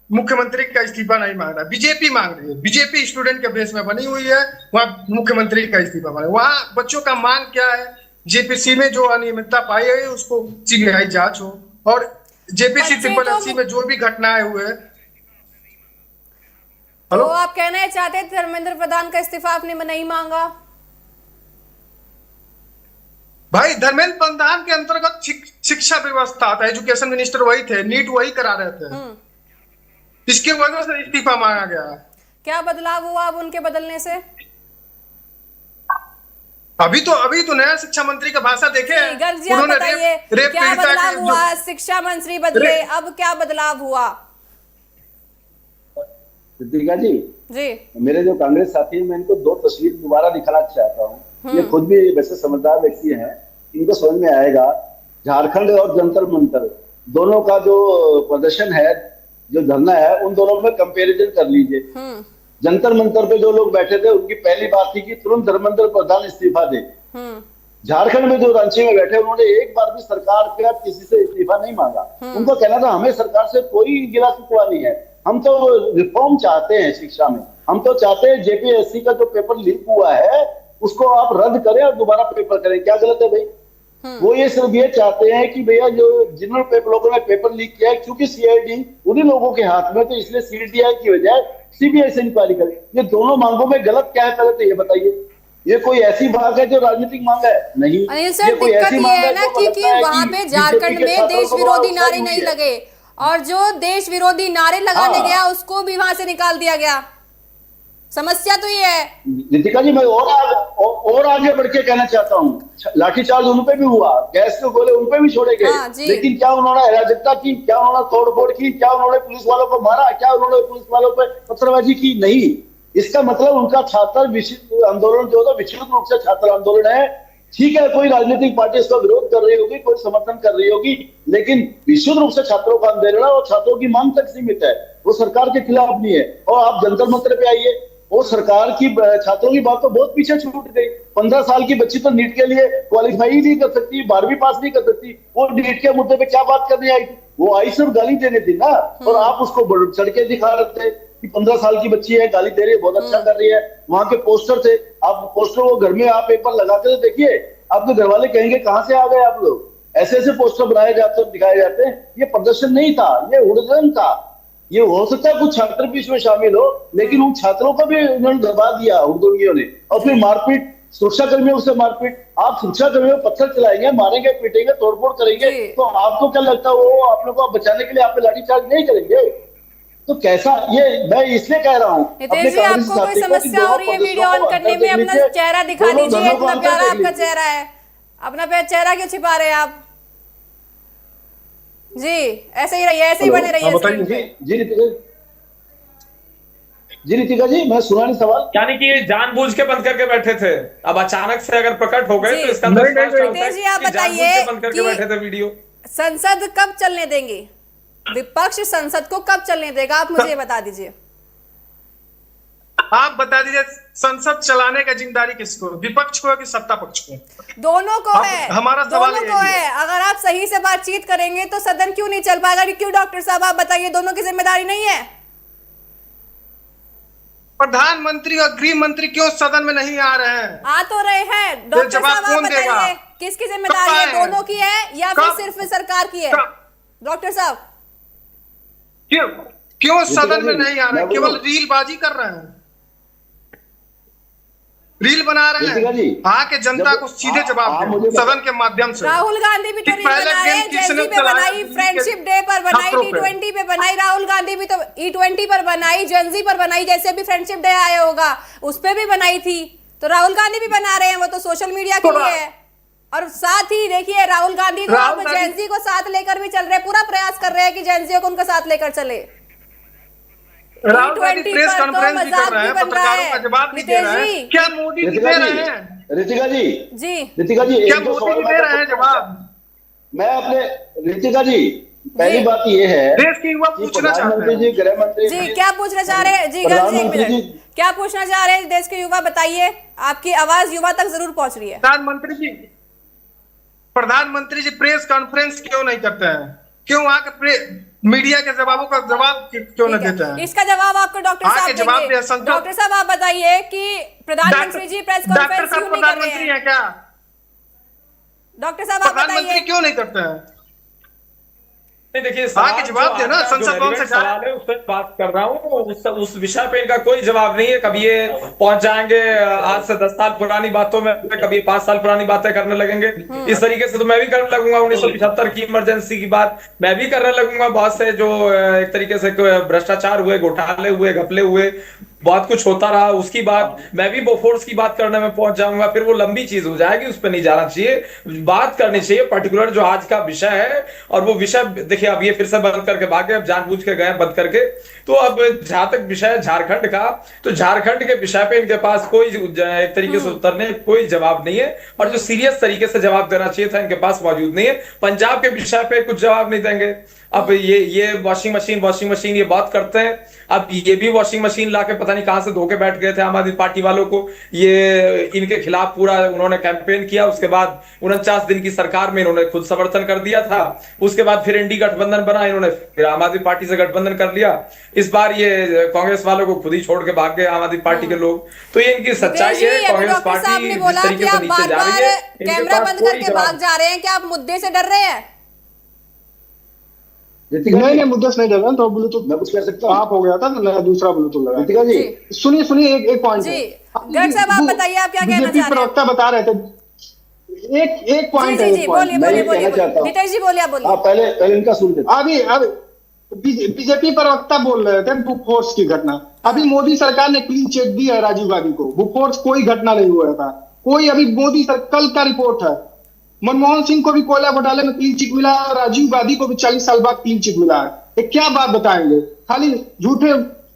मुख्यमंत्री का इस्तीफा नहीं मांग रहा, बीजेपी मांग रही है। बीजेपी स्टूडेंट के बेस में बनी हुई है, वहां मुख्यमंत्री का इस्तीफा मांग, वहां बच्चों का मांग क्या है? जेपीसी में जो अनियमितता पाई है उसको सीबीआई जांच हो, और जेपीसी ट्रिपल एससी में जो भी घटनाएं हुए। तो आप कहना चाहते थे धर्मेंद्र प्रधान का इस्तीफा आपने नहीं मांगा? भाई, धर्मेंद्र प्रधान के अंतर्गत शिक्षा व्यवस्था आता है, एजुकेशन मिनिस्टर वही थे, नीट वही करा रहे थे, इसके वजह से इस्तीफा मांगा गया। क्या बदलाव हुआ अब उनके बदलने से? अभी तो नया शिक्षा मंत्री का भाषा देखे, उन्होंने क्या बदलाव हुआ? शिक्षा मंत्री बदले, अब क्या बदलाव हुआ? रितिका जी, मेरे जो कांग्रेस साथी हैं, मैं इनको दो तस्वीर दोबारा दिखाना चाहता हूँ। ये खुद भी वैसे समझदार व्यक्ति हैं, इनको समझ में आएगा। झारखंड और जंतर मंतर दोनों का जो प्रदर्शन है, जो धरना है, उन दोनों में कंपैरिजन कर लीजिए। जंतर मंतर पे जो लोग बैठे थे उनकी पहली बात थी कि तुरंत धर्मेंद्र प्रधान इस्तीफा दे। झारखंड में जो रांची में बैठे उन्होंने एक बार भी सरकार के किसी से इस्तीफा नहीं मांगा। उनका कहना था हमें सरकार से कोई गिला शिकवा नहीं है, हम तो रिफॉर्म चाहते हैं शिक्षा में, हम तो चाहते हैं जेपीएससी का जो पेपर लीक हुआ है उसको आप रद्द करें और दोबारा पेपर करें। क्या गलत है भाई? वो ये सिर्फ ये चाहते हैं कि भैया जो जिन लोगों ने पेपर लीक किया है, क्योंकि सीआईडी उन्हीं लोगों के हाथ में, तो इसलिए सीबीआई की बजाय सीबीआई से इंक्वायरी करे। ये दोनों मांगों में गलत क्या है पहले तो ये बताइए। ये कोई ऐसी मांग है जो राजनीतिक मांग है? नहीं। अनिल सर, दिक्कत ये है ना कि वहां पे झारखंड में देश विरोधी नारे नहीं लगे, और जो देश विरोधी नारे लगाने गया उसको भी वहां से निकाल दिया गया। समस्या तो ये है। रितिका जी, मैं और आगे बढ़ के कहना चाहता हूँ, लाठीचार्ज उन पे भी हुआ, गैस के गोले उन पे भी छोड़े गए, लेकिन क्या उन्होंने अराजकता की? क्या उन्होंने तोड़फोड़ की? क्या उन्होंने पुलिस वालों को मारा? क्या उन्होंने पुलिस वालों पर पत्थरबाजी की? नहीं। इसका मतलब उनका छात्र आंदोलन जो था विस्तृत रूप से छात्र आंदोलन है। ठीक है, कोई राजनीतिक पार्टी इसका विरोध कर रही होगी, कोई समर्थन कर रही होगी, लेकिन विशुद्ध रूप से छात्रों का आंदोलन है और छात्रों की मांग तक सीमित है, वो सरकार के खिलाफ नहीं है। और आप जंतर मंतर पे आइए, वो सरकार की छात्रों की बात तो बहुत पीछे छूट गई। 15 साल की बच्ची तो नीट के लिए क्वालिफाई ही नहीं कर सकती, 12वीं पास नहीं कर सकती, वो नीट के मुद्दे पे क्या बात करने आई थी? वो आई सिर्फ गाली देने थी ना, और आप उसको चढ़के दिखा रहे थे कि 15 साल की बच्ची है, गाली दे रही है, बहुत अच्छा कर रही है। वहां के पोस्टर थे, आप पोस्टर वो घर में आप एक बार लगा के देखिए, आपके घर वाले कहेंगे कहां से आ गए आप लोग? ऐसे ऐसे पोस्टर बनाए जाते हैं, दिखाए जाते हैं। ये प्रदर्शन नहीं था, ये हुड़दंग था। ये हो सकता है कुछ छात्र भी इसमें शामिल हो, लेकिन उन छात्रों को भी उन्होंने दबा दिया हुड़दंगियों ने, और फिर मारपीट, सुरक्षा कर्मियों से मारपीट। आप सुरक्षा कर्मियों पर पत्थर चलाएंगे, मारेंगे, पीटेंगे, तोड़फोड़ करेंगे, तो आपको क्या लगता है वो आप लोगों को बचाने के लिए आप पे लाठीचार्ज नहीं करेंगे? तो कैसा, ये मैं इसलिए कह रहा हूँ। नितेश जी, आपको कोई समस्या हो रही है वीडियो ऑन करने में? अपना चेहरा दिखा दीजिए, इतना प्यारा आपका चेहरा है, अपना चेहरा क्यों छिपा रहे हैं आप? जी ऐसे ही रहिए, ऐसे ही बने रहिए। जी रितिका जी, मैं सुना नहीं सवाल। यानी कि जानबूझ के बंद करके बैठे थे, अब अचानक से अगर प्रकट हो गए तो इसका नितेश जी, आप बताइए बंद करके बैठे थे वीडियो। संसद कब चलने देंगे? विपक्ष संसद को कब चलने देगा? आप मुझे बता दीजिए। आप बता दीजिए, संसद चलाने का जिम्मेदारी किसको, विपक्ष को कि सत्ता पक्ष को? दोनों को है। हमारा सवाल दोनों को है। अगर आप सही से बातचीत करेंगे तो सदन क्यों नहीं चल पाएगा? क्यों डॉक्टर साहब, आप बताइए, दोनों की जिम्मेदारी नहीं है? प्रधानमंत्री और गृह मंत्री क्यों सदन में नहीं आ रहे हैं? आ तो रहे हैं डॉक्टर साहब, आप बताइए किसकी जिम्मेदारी है? दोनों की है या फिर सिर्फ सरकार की है? डॉक्टर साहब क्यों सदन में नहीं आ रहे? केवल रीलबाजी कर रहे हैं। रील बना रहे ऋतिका जी, हैं, आके जनता को सीधे जवाब दें सदन के माध्यम से। राहुल गांधी भी तो कि रील पहले बना रहे हैं, गेम किसने जेएनजी पे चलाया बनाई, दिल्ली के फ्रेंडशिप डे पर बनाई, छात्रों पे? T20 पे बनाई, राहुल गांधी भी तो E20 पर बनाई, जेएनजी पर बनाई, जैसे अभी फ्रेंडशिप डे आया होगा उस पे भी बनाई थी। तो राहुल गांधी भी बना रहे हैं, वो तो सोशल मीडिया के लिए है। और साथ ही देखिए राहुल गांधी तो अब जेएनजी को साथ लेकर भी चल रहे हैं, पूरा प्रयास कर रहे हैं कि जेएनजी को उनके साथ लेकर चले। राहुल गांधी T20 प्रेस पर तो कॉन्फ्रेंस भी मजाक कर रहे हैं, भी बन रहा पत्रकारों का है। जवाब नहीं दे नितेश रहे जी। हैं। क्या मोदी जी ऋतिका दे जी, रहे हैं? ऋतिका जी, जी ऋतिका जी, क्या एक दो मोदी सवाल जी दे रहे हैं जवाब? मैं अपने ऋतिका जी, पहली बात ये है देश के युवा कि पूछना चाहते प्रधानमंत्री जी, हैं। गृह मंत्री जी क्या पूछना चाह रहे हैं? जी गंज एक प्रधानमंत्री जी, मिनट, क्या पूछना चाह रहे हैं देश के युवा, बताइए। आपकी आवाज युवा तक जरूर पहुंच रही है। प्रधानमंत्री जी प्रेस कॉन्फ्रेंस क्यों नहीं करते हैं? क्यों आके मीडिया के जवाबों का जवाब क्यों नहीं देते हैं? इसका जवाब आपको डॉक्टर आके साहब जवाब देंगे। दे, डॉक्टर साहब आप बताइए कि प्रधानमंत्री जी प्रेस डॉक्टर कॉन्फ्रेंस साहब क्यों नहीं कर रहे प्रधानमंत्री हैं? हैं क्या? डॉक्टर साहब आप प्रधानमंत्री बताइए। क्यों नहीं करते हैं? नहीं देखिए, आके जवाब देना, संसद कौन से सवाल है उस पर बात कर रहा हूँ, उस विषय पे इनका कोई जवाब नहीं है। कभी ये पहुंच जाएंगे आज से 10 साल पुरानी बातों में, कभी 5 साल पुरानी बातें करने लगेंगे। इस तरीके से तो मैं भी करने लगूंगा। 1975 की इमरजेंसी की बात मैं भी करने लगूंगा। बहुत से जो एक तरीके से भ्रष्टाचार हुए, घोटाले हुए, घपले हुए, बहुत कुछ होता रहा, उसकी बात मैं भी बोफोर्स की बात करने में पहुंच जाऊंगा। फिर वो लंबी चीज हो जाएगी, उस पर नहीं जाना चाहिए। बात करनी चाहिए पर्टिकुलर जो आज का विषय है। और वो विषय देखिए, अब ये फिर से बंद करके भागे, अब जानबूझ के गए बंद करके। तो अब जहां तक विषय है झारखंड का, तो झारखंड के विषय पे इनके पास कोई एक तरीके से उतरने कोई जवाब नहीं है। और जो सीरियस तरीके से जवाब देना चाहिए था इनके पास मौजूद नहीं है। पंजाब के विषय पे कुछ जवाब नहीं देंगे। अब ये वॉशिंग मशीन ये बात करते हैं। अब ये भी वॉशिंग मशीन लाके पता नहीं कहां से धोके बैठ गए थे आम आदमी पार्टी वालों को। ये इनके खिलाफ पूरा उन्होंने कैंपेन किया। उसके बाद 49 दिन की सरकार में इन्होंने खुद समर्थन कर दिया था। उसके बाद फिर इंडी गठबंधन बना, इन्होंने फिर आम आदमी पार्टी से गठबंधन कर लिया। इस बार ये कांग्रेस वालों को खुद ही छोड़ के भाग गए आम आदमी पार्टी के लोग। तो ये इनकी सच्चाई है। कांग्रेस पार्टी जिस तरीके से नीचे जा रही है, कैमरा बंद करके भाग जा रहे हैं, क्या आप मुद्दे से डर रहे हैं? नहीं मुद्दे से नहीं डर रहा, तो ब्लूटूथ मैं कुछ कह सकता हूँ? आप हो गया था तो दूसरा ब्लूटूथ लगा। ऋतिका जी, सुनिए एक पॉइंट जी गर्ग साहब आप बताइए, आप क्या कहना चाह रहे हैं? प्रवक्ता बता रहे थे, एक पॉइंट है। जी बोलिए मैं ये बोलिए कहना चाहता हूँ। नितेश जी बोलिए, आप बोलिए। हाँ, पहले इनका सुन लेते। अब बीजेपी प्रवक्ता बोल रहे थे बुकफोर्स की घटना। अभी मोदी सरकार ने क्लीन चिट दी है राजीव गांधी को। बुकफोर्स कोई घटना नहीं हुआ था कोई। अभी मोदी सर कल का रिपोर्ट है, मनमोहन सिंह को भी कोयला घोटाले में क्लीन चिट मिला और राजीव गांधी को भी 40 साल बाद क्लीन चिट मिला है। ये क्या बात बताएंगे? खाली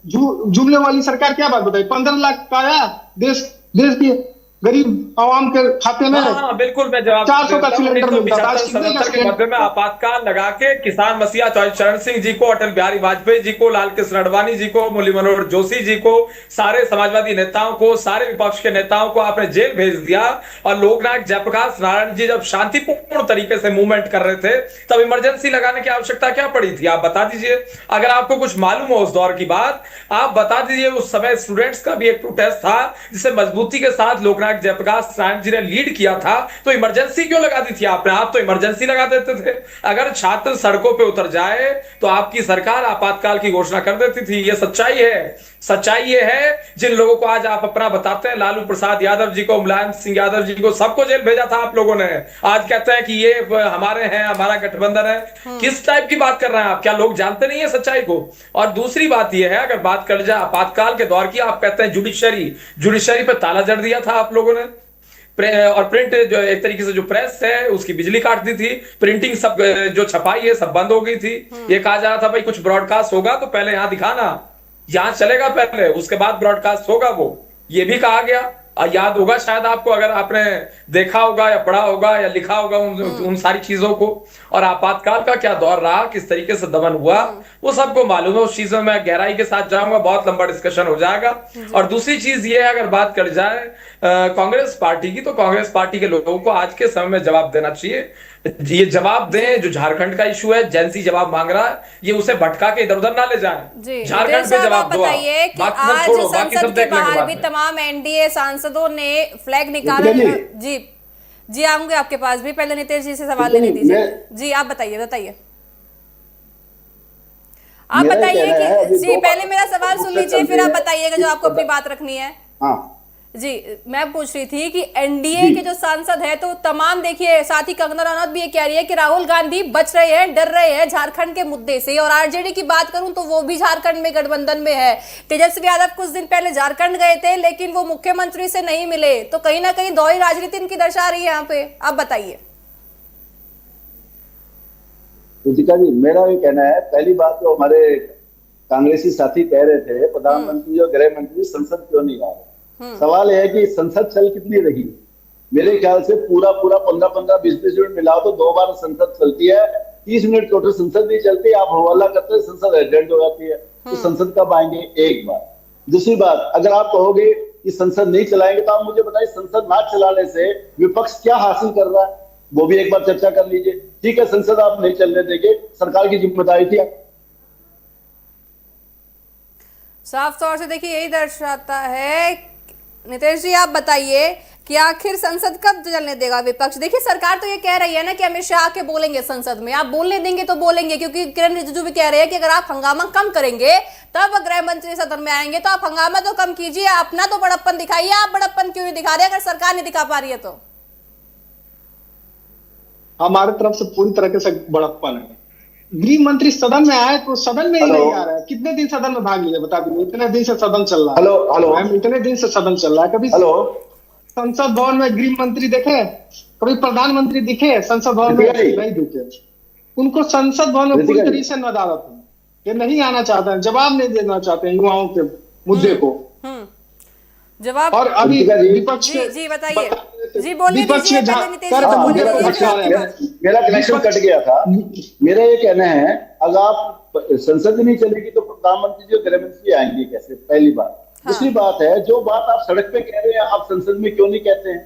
जुमले वाली सरकार क्या बात बताए? 15 लाख का आया देश की गरीब आवाम के खाते में। हाँ, बिल्कुल मैं जवाब 400 का सिलेंडर मिलता था। 1975 के मध्य में आपातकाल लगा के किसान मसीहा चरण सिंह जी को, अटल बिहारी वाजपेयी जी को, लाल कृष्ण अडवाणी जी को, मुरली मनोहर जोशी जी को, सारे समाजवादी नेताओं को, सारे विपक्ष के नेताओं को आपने जेल भेज दिया। और लोकनायक जयप्रकाश नारायण जी जब शांतिपूर्ण तरीके से मूवमेंट कर रहे थे तब इमरजेंसी लगाने की आवश्यकता क्या पड़ी थी? आप बता दीजिए। अगर आपको कुछ मालूम हो उस दौर की बात, आप बता दीजिए। उस समय स्टूडेंट्स का भी एक प्रोटेस्ट था जिसे मजबूती के साथ लोकनायक जयप्रकाश नारायण जी ने लीड किया था। तो इमरजेंसी क्यों लगा दी थी आपने? आप तो इमरजेंसी लगा देते थे। अगर छात्र सड़कों पे उतर जाए तो आपकी सरकार आपातकाल की घोषणा कर देती थी। ये सच्चाई है। सच्चाई ये है जिन लोगों को आज आप अपना बताते हैं, लालू प्रसाद यादव जी को, मुलायम सिंह यादव जी को, सबको जेल भेजा था आप लोगों ने। आज कहते हैं कि ये हमारे हैं, हमारा गठबंधन है। किस टाइप की बात कर रहे हैं आप? क्या लोग जानते नहीं है सच्चाई को? और दूसरी बात यह है, अगर बात कर जाए आपातकाल के दौर की, आप कहते हैं जुडिशरी पे ताला जड़ दिया था आप लोगों ने। और प्रिंट जो एक तरीके से जो प्रेस है उसकी बिजली काट दी थी। प्रिंटिंग सब जो छपाई है सब बंद हो गई थी। ये कहा जा रहा था भाई कुछ ब्रॉडकास्ट होगा तो पहले यहां दिखाना, यहां चलेगा पहले, उसके बाद ब्रॉडकास्ट होगा। वो ये भी कहा गया। याद होगा शायद आपको, अगर आपने देखा होगा या पढ़ा होगा या लिखा होगा उन सारी चीजों को। और आपातकाल का क्या दौर रहा, किस तरीके से दमन हुआ, वो सबको मालूम है। उस चीज में मैं गहराई के साथ जाऊंगा, बहुत लंबा डिस्कशन हो जाएगा। और दूसरी चीज ये है, अगर बात कर जाए कांग्रेस पार्टी की, तो कांग्रेस पार्टी के लोगों को आज के समय में जवाब देना चाहिए। ये जवाब दें जो झारखंड का इशू है, जेंसी जवाब मांग रहा है, ये उसे भटका के इधर उधर ना ले जाए। झारखंड पे जवाब दो। बताइए कि आज संसद के बाहर भी तमाम एनडीए सांसदों ने फ्लैग निकाला। जी आऊंगे आपके पास भी, पहले नितेश जी से सवाल लेने दीजिए। जी आप बताइए आप बताइए कि जी पहले मेरा सवाल सुन लीजिए, फिर आप बताइएगा जो आपको अपनी बात रखनी है। जी, मैं पूछ रही थी कि एनडीए के जो सांसद है तो तमाम, देखिए साथ ही कंगना रनौत भी ये कह रही है कि राहुल गांधी बच रहे हैं, डर रहे हैं झारखंड के मुद्दे से। और आरजेडी की बात करूं तो वो भी झारखंड में गठबंधन में है। तेजस्वी यादव कुछ दिन पहले झारखंड गए थे लेकिन वो मुख्यमंत्री से नहीं मिले, तो कहीं ना कहीं दोहरी राजनीति इनकी दर्शा रही है यहाँ पे। आप बताइए। रुचिका जी, मेरा ये कहना है, पहली बात तो हमारे कांग्रेसी साथी कह रहे थे प्रधानमंत्री और गृह मंत्री संसद क्यों नहीं आ रहे। सवाल यह है कि संसद चल कितनी रही। मेरे ख्याल से पूरा 15-15 20-20 मिनट मिलाओ तो 2 बार संसद चलती है। 30 मिनट टोटल संसद नहीं चलती, आप हवाला करते हैं संसद एडजर्न हो जाती है। तो संसद कब आएंगे, एक बार। दूसरी बात, अगर आप कहोगे कि संसद नहीं चलाएंगे तो आप मुझे बताइए संसद ना चलाने से विपक्ष क्या हासिल कर रहा है, वो भी एक बार चर्चा कर लीजिए। ठीक है, संसद आप नहीं चलने देंगे, सरकार की जिम्मेदारी थी। साफ तौर से देखिए यही दर्शाता है। नितेश जी, आप बताइए कि आखिर संसद कब चलने देगा विपक्ष। देखिए सरकार तो ये कह रही है ना कि अमित शाह आके बोलेंगे संसद में। आप बोलने देंगे तो बोलेंगे, क्योंकि किरण रिजिजू भी कह रहे हैं कि अगर आप हंगामा कम करेंगे तब गृह मंत्री सदन में आएंगे। तो आप हंगामा तो कम कीजिए, अपना तो बड़प्पन दिखाइए। आप बड़प्पन क्यों नहीं दिखा रहे अगर सरकार नहीं दिखा पा रही है तो? हमारे तरफ से पूरी तरीके से बड़प्पन है। गृह मंत्री सदन में आए तो सदन में ही नहीं आ रहा है। कितने दिन सदन में भाग लिए बता दीजिए। इतने दिन से सदन चल रहा है। हेलो मैम, इतने दिन से सदन चल रहा है। कभी संसद भवन में गृह मंत्री देखे, कभी प्रधानमंत्री दिखे संसद भवन में? नहीं दिखे। उनको संसद भवन में पूरी तरीके से नदारत है, ये नहीं आना चाहते हैं, जवाब नहीं देना चाहते हैं युवाओं के मुद्दे को। जवाब। और अभी विपक्ष जी बताइए, जी बोलिए। मेरा कनेक्शन कट गया था। मेरा ये कहना है, अगर आप संसद नहीं चलेगी तो प्रधानमंत्री जी और गृह मंत्री आएंगे कैसे, पहली बात। दूसरी बात है, जो बात आप सड़क पे कह रहे हैं आप संसद में क्यों नहीं कहते हैं?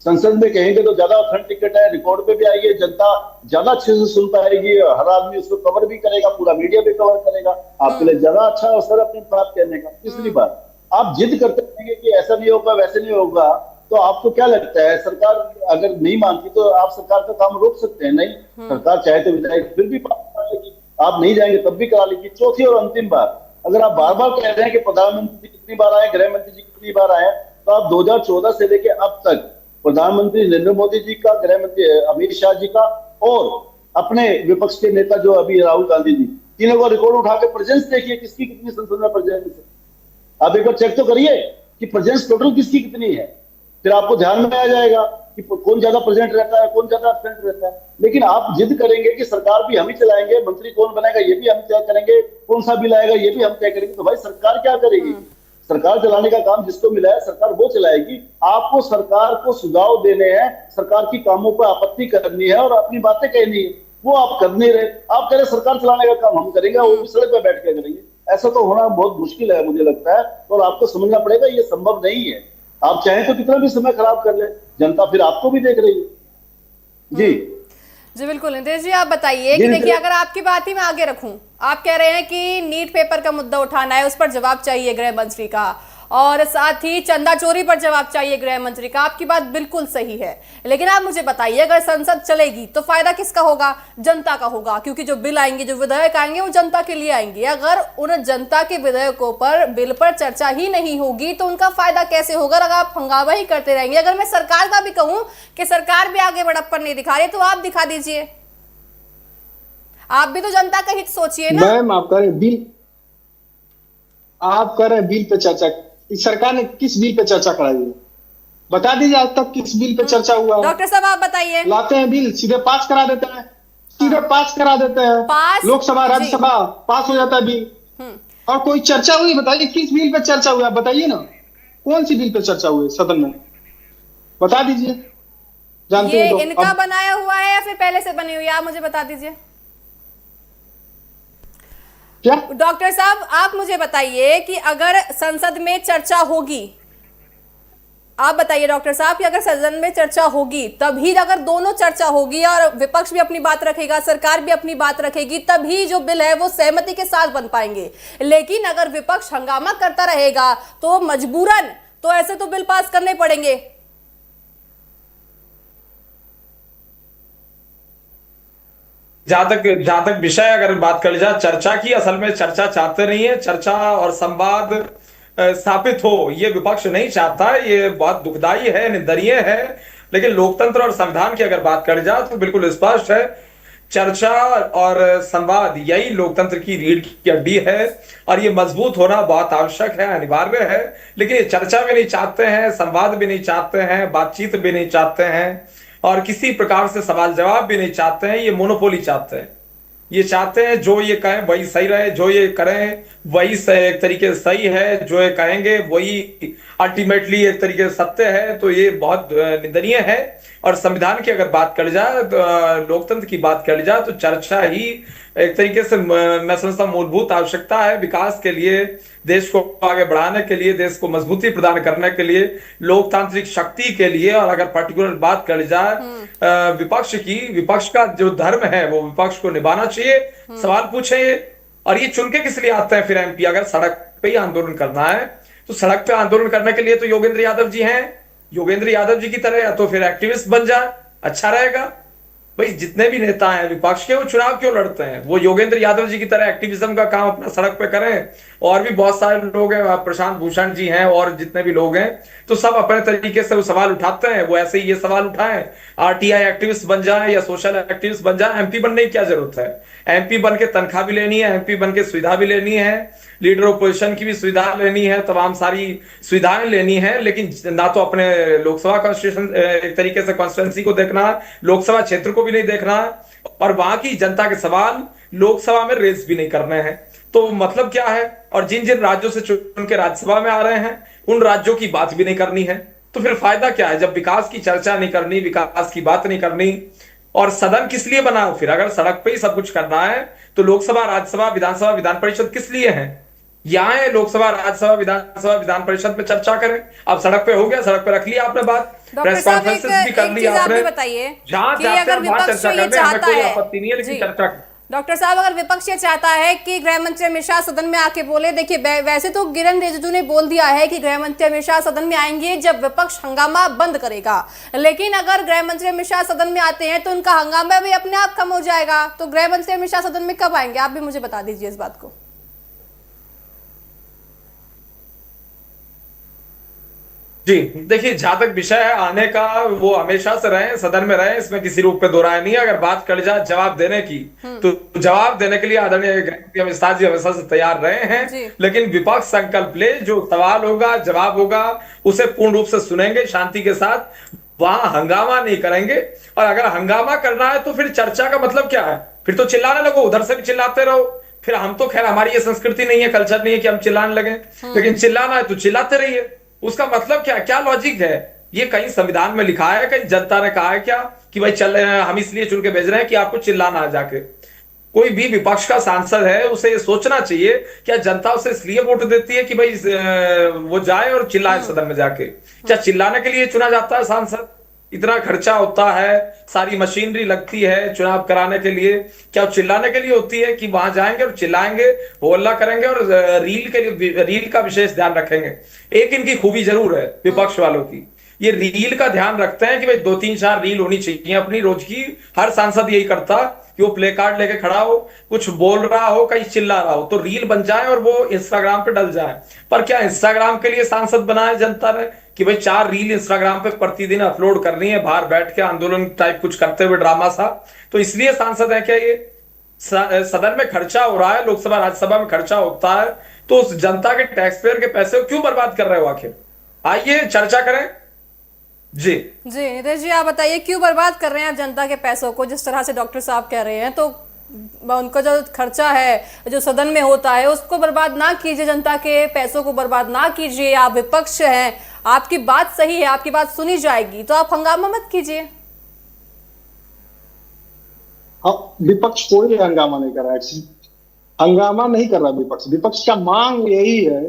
संसद में कहेंगे तो ज्यादा ऑथेंटिकेट है, रिकॉर्ड पे भी आएगी, जनता ज्यादा अच्छे से सुन पाएगी, हर आदमी उसको कवर भी करेगा, पूरा मीडिया भी कवर करेगा, आपके लिए ज्यादा अच्छा अवसर अपनी बात कहने का। तीसरी बात, आप जिद करते रहेंगे कि ऐसा नहीं होगा वैसे नहीं होगा, तो आपको क्या लगता है सरकार अगर नहीं मानती तो आप सरकार का काम रोक सकते हैं? नहीं, सरकार चाहे तो विधायक फिर भी करा लेगी, आप नहीं जाएंगे तब भी करा लेगी। चौथी और अंतिम बात, अगर आप बार बार कह रहे हैं कि प्रधानमंत्री कितनी बार आए, गृह मंत्री जी कितनी बार आए, तो आप 2014 से लेकर अब तक प्रधानमंत्री नरेंद्र मोदी जी का, गृह मंत्री अमित शाह जी का और अपने विपक्ष के नेता जो अभी राहुल गांधी जी, तीनों का रिकॉर्ड उठा के प्रेजेंस देखिए किसकी कितनी संसद में प्रेजेंस है। आप एक बार चेक तो करिए कि प्रेजेंस टोटल किसकी कितनी है, फिर आपको ध्यान में आ जाएगा कि कौन ज्यादा प्रेजेंट रहता है, कौन ज्यादा एब्सेंट रहता है। लेकिन आप जिद करेंगे कि सरकार भी हम ही चलाएंगे, मंत्री कौन बनेगा ये भी हम तय करेंगे, कौन सा बिल आएगा ये भी हम तय करेंगे, तो भाई सरकार क्या करेगी? सरकार चलाने का काम जिसको मिला है सरकार वो चलाएगी। आपको सरकार को सुझाव देने हैं, सरकार की कामों पर आपत्ति करनी है और अपनी बातें कहनी है, वो आप कर नहीं रहे। आप कह रहे सरकार चलाने का काम हम करेंगे, वो भी सड़क पर बैठ के करेंगे। ऐसा तो होना बहुत मुश्किल है मुझे लगता है, और आपको समझना पड़ेगा ये संभव नहीं है। आप चाहें तो कितना भी समय खराब कर ले, जनता फिर आपको भी देख रही है। जी बिल्कुल। नितेश जी आप बताइए कि देखिए अगर आपकी बात ही मैं आगे रखूं, आप कह रहे हैं कि नीट पेपर का मुद्दा उठाना है, उस पर जवाब चाहिए गृह मंत्री का, और साथ ही चंदा चोरी पर जवाब चाहिए गृह मंत्री का। आपकी बात बिल्कुल सही है, लेकिन आप मुझे बताइए अगर संसद चलेगी तो फायदा किसका होगा? जनता का होगा, क्योंकि जो बिल आएंगे, जो विधेयक आएंगे वो जनता के लिए आएंगे। अगर उन जनता के विधेयकों पर, बिल पर चर्चा ही नहीं होगी तो उनका फायदा कैसे होगा? अगर आप हंगामा ही करते रहेंगे। अगर मैं सरकार का भी कहूं कि सरकार भी आगे बड़प्पन नहीं दिखा रही, तो आप दिखा दीजिए, आप भी तो जनता का हित सोचिए ना। मैम, आप करें बिल पे चर्चा, इस सरकार ने किस बिल पे चर्चा कराई है? बता दीजिए आज तक किस बिल पे चर्चा हुआ है? डॉक्टर साहब आप बताइए। लाते हैं बिल, सीधे पास करा देते हैं, लोकसभा राज्यसभा पास हो जाता है बिल, और कोई चर्चा हुई? बताइए किस बिल पे चर्चा हुआ, बताइए ना, कौन सी बिल पे चर्चा हुई सदन में, बता दीजिए। जानते ये हैं तो इनका बनाया हुआ है या फिर पहले से बनी हुई है, आप मुझे बता दीजिए। क्या डॉक्टर साहब आप मुझे बताइए कि अगर संसद में चर्चा होगी, आप बताइए डॉक्टर साहब कि अगर सदन में चर्चा होगी, तभी अगर दोनों चर्चा होगी और विपक्ष भी अपनी बात रखेगा, सरकार भी अपनी बात रखेगी, तभी जो बिल है वो सहमति के साथ बन पाएंगे। लेकिन अगर विपक्ष हंगामा करता रहेगा तो मजबूरन तो ऐसे तो बिल पास करने पड़ेंगे। जहां तक विषय अगर बात कर जाए चर्चा की, असल में चर्चा चाहते नहीं है। चर्चा और संवाद स्थापित हो, ये विपक्ष नहीं चाहता। ये बहुत दुखदाई है, निंदनीय है। लेकिन लोकतंत्र और संविधान की अगर बात करी जाए तो बिल्कुल स्पष्ट है, चर्चा और संवाद यही लोकतंत्र की रीढ़ की हड्डी है और ये मजबूत होना बहुत आवश्यक है, अनिवार्य है। लेकिन ये चर्चा भी नहीं चाहते हैं, संवाद भी नहीं चाहते हैं, बातचीत भी नहीं चाहते हैं और किसी प्रकार से सवाल जवाब भी नहीं चाहते हैं। ये मोनोपोली चाहते हैं। ये चाहते हैं जो ये कहें वही सही रहे, जो ये करें वही एक तरीके से सही है, जो ये कहेंगे वही अल्टीमेटली एक तरीके से सत्य है। तो ये बहुत निंदनीय है। और संविधान की अगर बात करी जाए, लोकतंत्र की बात करी जाए तो चर्चा ही एक तरीके से मैं समझता हूं मूलभूत आवश्यकता है विकास के लिए, देश को आगे बढ़ाने के लिए, देश को मजबूती प्रदान करने के लिए, लोकतांत्रिक शक्ति के लिए। और अगर पर्टिकुलर बात करी जाए विपक्ष की, विपक्ष का जो धर्म है वो विपक्ष को निभाना चाहिए, सवाल पूछे। और ये चुन के किस लिए आते हैं फिर एमपी? अगर सड़क पे ही आंदोलन करना है तो सड़क पे आंदोलन करने के लिए तो योगेंद्र यादव जी हैं। योगेंद्र यादव जी की तरह या तो फिर एक्टिविस्ट बन जाए, अच्छा रहेगा। भाई जितने भी नेता हैं विपक्ष के, वो चुनाव क्यों लड़ते हैं? वो योगेंद्र यादव जी की तरह एक्टिविज्म का काम अपना सड़क पे करें। और भी बहुत सारे लोग हैं, प्रशांत भूषण जी हैं और जितने भी लोग हैं, तो सब अपने तरीके से वो सवाल उठाते हैं। वो ऐसे ही ये सवाल उठाएं, आरटीआई एक्टिविस्ट बन जाए या सोशल एक्टिविस्ट बन जाए। एमपी बनने की क्या जरूरत है? एमपी बन के तनख्वाह भी लेनी है, एमपी बन के सुविधा भी लेनी है, लीडर ऑपोजिशन की भी सुविधा लेनी है, तमाम सारी सुविधाएं लेनी है। लेकिन ना तो अपने लोकसभा कॉन्स्टिट्यूशन एक तरीके से कॉन्स्टिट्यूंसी को देखना है, लोकसभा क्षेत्र को भी नहीं देखना है, और वहां की जनता के सवाल लोकसभा में रेज भी नहीं करने हैं। तो मतलब क्या है? और जिन जिन राज्यों से चुन के राज्यसभा में आ रहे हैं उन राज्यों की बात भी नहीं करनी है। तो फिर फायदा क्या है जब विकास की चर्चा नहीं करनी, विकास की बात नहीं करनी? और सदन किस लिए बना हो फिर? अगर सड़क पे ही सब कुछ करना है तो लोकसभा, राज्यसभा, विधानसभा, विधान परिषद किस लिए है? यहाँ लोकसभा, राज्यसभा, विधानसभा, विधान परिषद पे चर्चा करें। अब सड़क पे हो गया, सड़क पे रख लिया आपने बात, प्रेस कॉन्फ्रेंसेस भी कर लिया आपने। बताइए जहां जाते हैं वहां चर्चा करने में हमें कोई आपत्ति नहीं है, लेकिन चर्चा। डॉक्टर साहब, अगर विपक्ष ये चाहता है कि गृह मंत्री अमित शाह सदन में आके बोले, देखिए वैसे तो किरेन रिजिजू ने बोल दिया है कि गृह मंत्री अमित शाह सदन में आएंगे जब विपक्ष हंगामा बंद करेगा, लेकिन अगर गृह मंत्री अमित शाह सदन में आते हैं तो उनका हंगामा भी अपने आप कम हो जाएगा। तो गृह मंत्री अमित शाह सदन में कब आएंगे? आप भी मुझे बता दीजिए इस बात को। जी देखिए, जहां तक विषय है आने का, वो हमेशा से रहे, सदन में रहे, इसमें किसी रूप पे दो राय नहीं है। अगर बात कर जाए जवाब देने की, तो जवाब देने के लिए आदरणीय अमित शाह जी हमेशा से तैयार रहे हैं। लेकिन विपक्ष संकल्प ले, जो सवाल होगा, जवाब होगा, उसे पूर्ण रूप से सुनेंगे शांति के साथ, वहां हंगामा नहीं करेंगे। और अगर हंगामा करना है तो फिर चर्चा का मतलब क्या है? फिर तो चिल्लाने लगो, उधर से भी चिल्लाते रहो। फिर हम तो खैर, हमारी ये संस्कृति नहीं है, कल्चर नहीं है कि हम चिल्लाने लगे, लेकिन चिल्लाना है तो चिल्लाते रहिए। उसका मतलब क्या? क्या लॉजिक है? ये कहीं संविधान में लिखा है, कहीं जनता ने कहा है क्या कि भाई चल हम इसलिए चुन के भेज रहे हैं कि आपको चिल्लाना है जाके? कोई भी विपक्ष का सांसद है उसे ये सोचना चाहिए, क्या जनता उसे इसलिए वोट देती है कि भाई वो जाए और चिल्लाए सदन में जाके? क्या चिल्लाने के लिए चुना जाता है सांसद? इतना खर्चा होता है, सारी मशीनरी लगती है चुनाव कराने के लिए, क्या चिल्लाने के लिए होती है कि वहां जाएंगे और चिल्लाएंगे, होल्ला करेंगे और रील का विशेष ध्यान रखेंगे? एक इनकी खूबी जरूर है विपक्ष वालों की, ये रील का ध्यान रखते हैं कि भाई 2-3-4 रील होनी चाहिए अपनी रोज की। हर सांसद यही करता कि वो प्ले कार्ड लेके खड़ा हो, कुछ बोल रहा हो, कहीं चिल्ला रहा हो, तो रील बन जाए और वो इंस्टाग्राम पे डल जाए। पर क्या इंस्टाग्राम के लिए सांसद बनाए जनता ने कि भाई 4 रील इंस्टाग्राम पे प्रतिदिन अपलोड करनी है, बाहर बैठ के आंदोलन टाइप कुछ करते हुए ड्रामा सा? तो इसलिए सांसद है क्या ये? सदन में खर्चा हो रहा है, लोकसभा राज्यसभा में खर्चा होता है, तो उस जनता के टैक्स पेयर के पैसे को क्यों बर्बाद कर रहे हो आखिर? आइए चर्चा करें। जी नितेश जी, आप बताइए क्यों बर्बाद कर रहे हैं आप जनता के पैसों को? जिस तरह से डॉक्टर साहब कह रहे हैं, तो उनका जो खर्चा है जो सदन में होता है उसको बर्बाद ना कीजिए, जनता के पैसों को बर्बाद ना कीजिए। आप विपक्ष हैं, आपकी बात सही है, आपकी बात सुनी जाएगी, तो आप हंगामा मत कीजिए। विपक्ष कोई हंगामा नहीं कर रहा है, हंगामा नहीं कर रहा विपक्ष। विपक्ष का मांग यही है।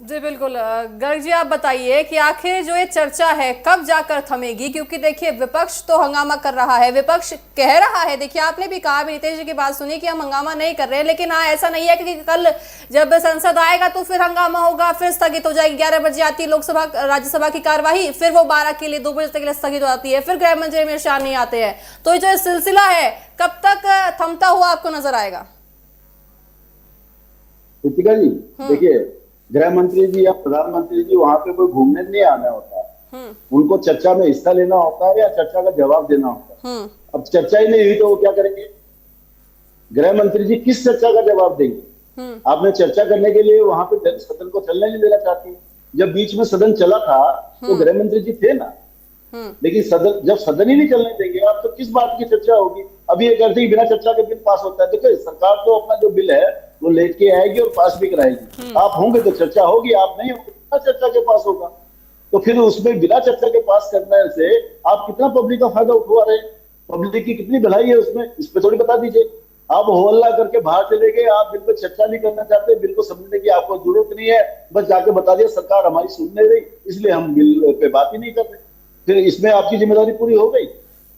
जी बिल्कुल। गर्ग जी, आप बताइए कि आखिर जो ये चर्चा है कब जाकर थमेगी? क्योंकि देखिए विपक्ष तो हंगामा कर रहा है, विपक्ष कह रहा है, देखिए आपने भी कहा, नितेश जी की बात सुनी कि हम हंगामा नहीं कर रहे हैं, लेकिन हाँ ऐसा नहीं है कि कल जब संसद आएगा तो फिर हंगामा होगा, फिर स्थगित हो जाएगी। 11 बजे आती है लोकसभा राज्यसभा की कार्यवाही, फिर वो 12 के लिए 2 बजे तक के लिए स्थगित हो जाती है, फिर गृह मंत्री अमित शाह नहीं आते हैं। तो जो सिलसिला है कब तक थमता हुआ आपको नजर आएगा? कृतिका जी देखिए, गृह मंत्री जी या प्रधानमंत्री जी वहां पे कोई घूमने नहीं आना होता है, उनको चर्चा में हिस्सा लेना होता है या चर्चा का जवाब देना होता है। अब चर्चा ही नहीं हुई तो वो क्या करेंगे? गृह मंत्री जी किस चर्चा का जवाब देंगे? आपने चर्चा करने के लिए वहां पे सदन को चलने नहीं देना चाहती। जब बीच में सदन चला था तो गृह मंत्री जी थे ना, लेकिन जब सदन ही नहीं चलने देंगे आप तो किस बात की चर्चा होगी? अभी ये कहते हैं बिना चर्चा के बिल पास होता है। देखो सरकार तो अपना जो बिल है वो लेके आएगी और पास भी कराएगी। आप होंगे तो चर्चा होगी, आप नहीं होंगे बिना चर्चा के पास होगा। तो फिर उसमें बिना चर्चा के पास करने से आप कितना पब्लिक का फायदा उठवा रहे हैं? पब्लिक की कितनी भलाई है उसमें, इस पे थोड़ी बता दीजिए। आप हो हल्ला करके बाहर चले गए, आप बिल पे चर्चा नहीं करना चाहते, बिल को समझने की आपको जरूरत नहीं है, बस जाके बता दिया सरकार हमारी सुन नहीं रही इसलिए हम बिल पे बात ही नहीं कर रहे। फिर इसमें आपकी जिम्मेदारी पूरी हो गई?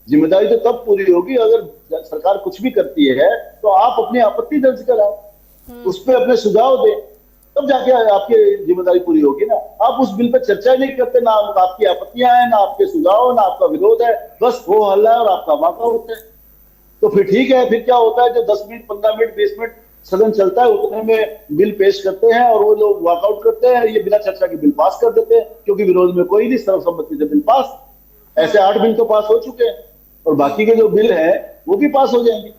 जिम्मेदारी तो तब पूरी होगी अगर सरकार कुछ भी करती है तो आप अपनी आपत्ति दर्ज कराओ, उस पर अपने सुझाव दें, तब जाके आपकी जिम्मेदारी पूरी होगी ना। आप उस बिल पे चर्चा ही नहीं करते, ना आपकी आपत्तियां हैं, ना आपके सुझाव, ना आपका विरोध है, बस हो हल्ला है और आपका वॉकआउट है। तो फिर ठीक है, फिर क्या होता है जो 10 मिनट 15 मिनट 20 मिनट सदन चलता है उतने में बिल पेश करते हैं और वो लोग वॉकआउट करते हैं, ये बिना चर्चा के बिल पास कर देते हैं क्योंकि विरोध में कोई नहीं, सर्वसम्मति से बिल पास। ऐसे 8 बिल तो पास हो चुके हैं और बाकी के जो बिल है वो भी पास हो जाएंगे।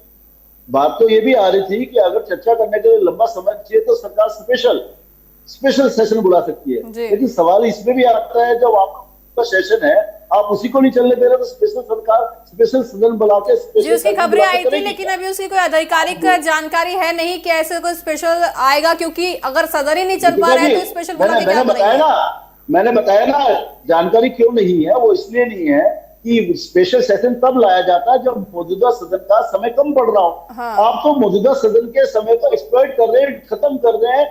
बात तो ये भी आ रही थी कि अगर चर्चा करने के लिए लंबा समय चाहिए तो सरकार स्पेशल सेशन बुला सकती है, लेकिन सवाल इसमें भी आता है जब आपका सेशन है आप उसी को नहीं चलने दे रहे तो स्पेशल सदन बुला के जी उसकी खबरें आई थी, लेकिन अभी उसकी कोई आधिकारिक जानकारी है नहीं कि ऐसे कोई स्पेशल आएगा, क्योंकि अगर सदन ही नहीं चल पा रहा है तो स्पेशल बुला के क्या करेंगे? मैंने बताया ना जानकारी क्यों नहीं है, वो इसलिए नहीं है कि स्पेशल सेशन तब लाया जाता है जब मौजूदा सदन का समय कम पड़ रहा हो। हाँ। आप तो मौजूदा सदन के समय को एक्सप्लॉइट कर रहे हैं, खत्म कर रहे हैं,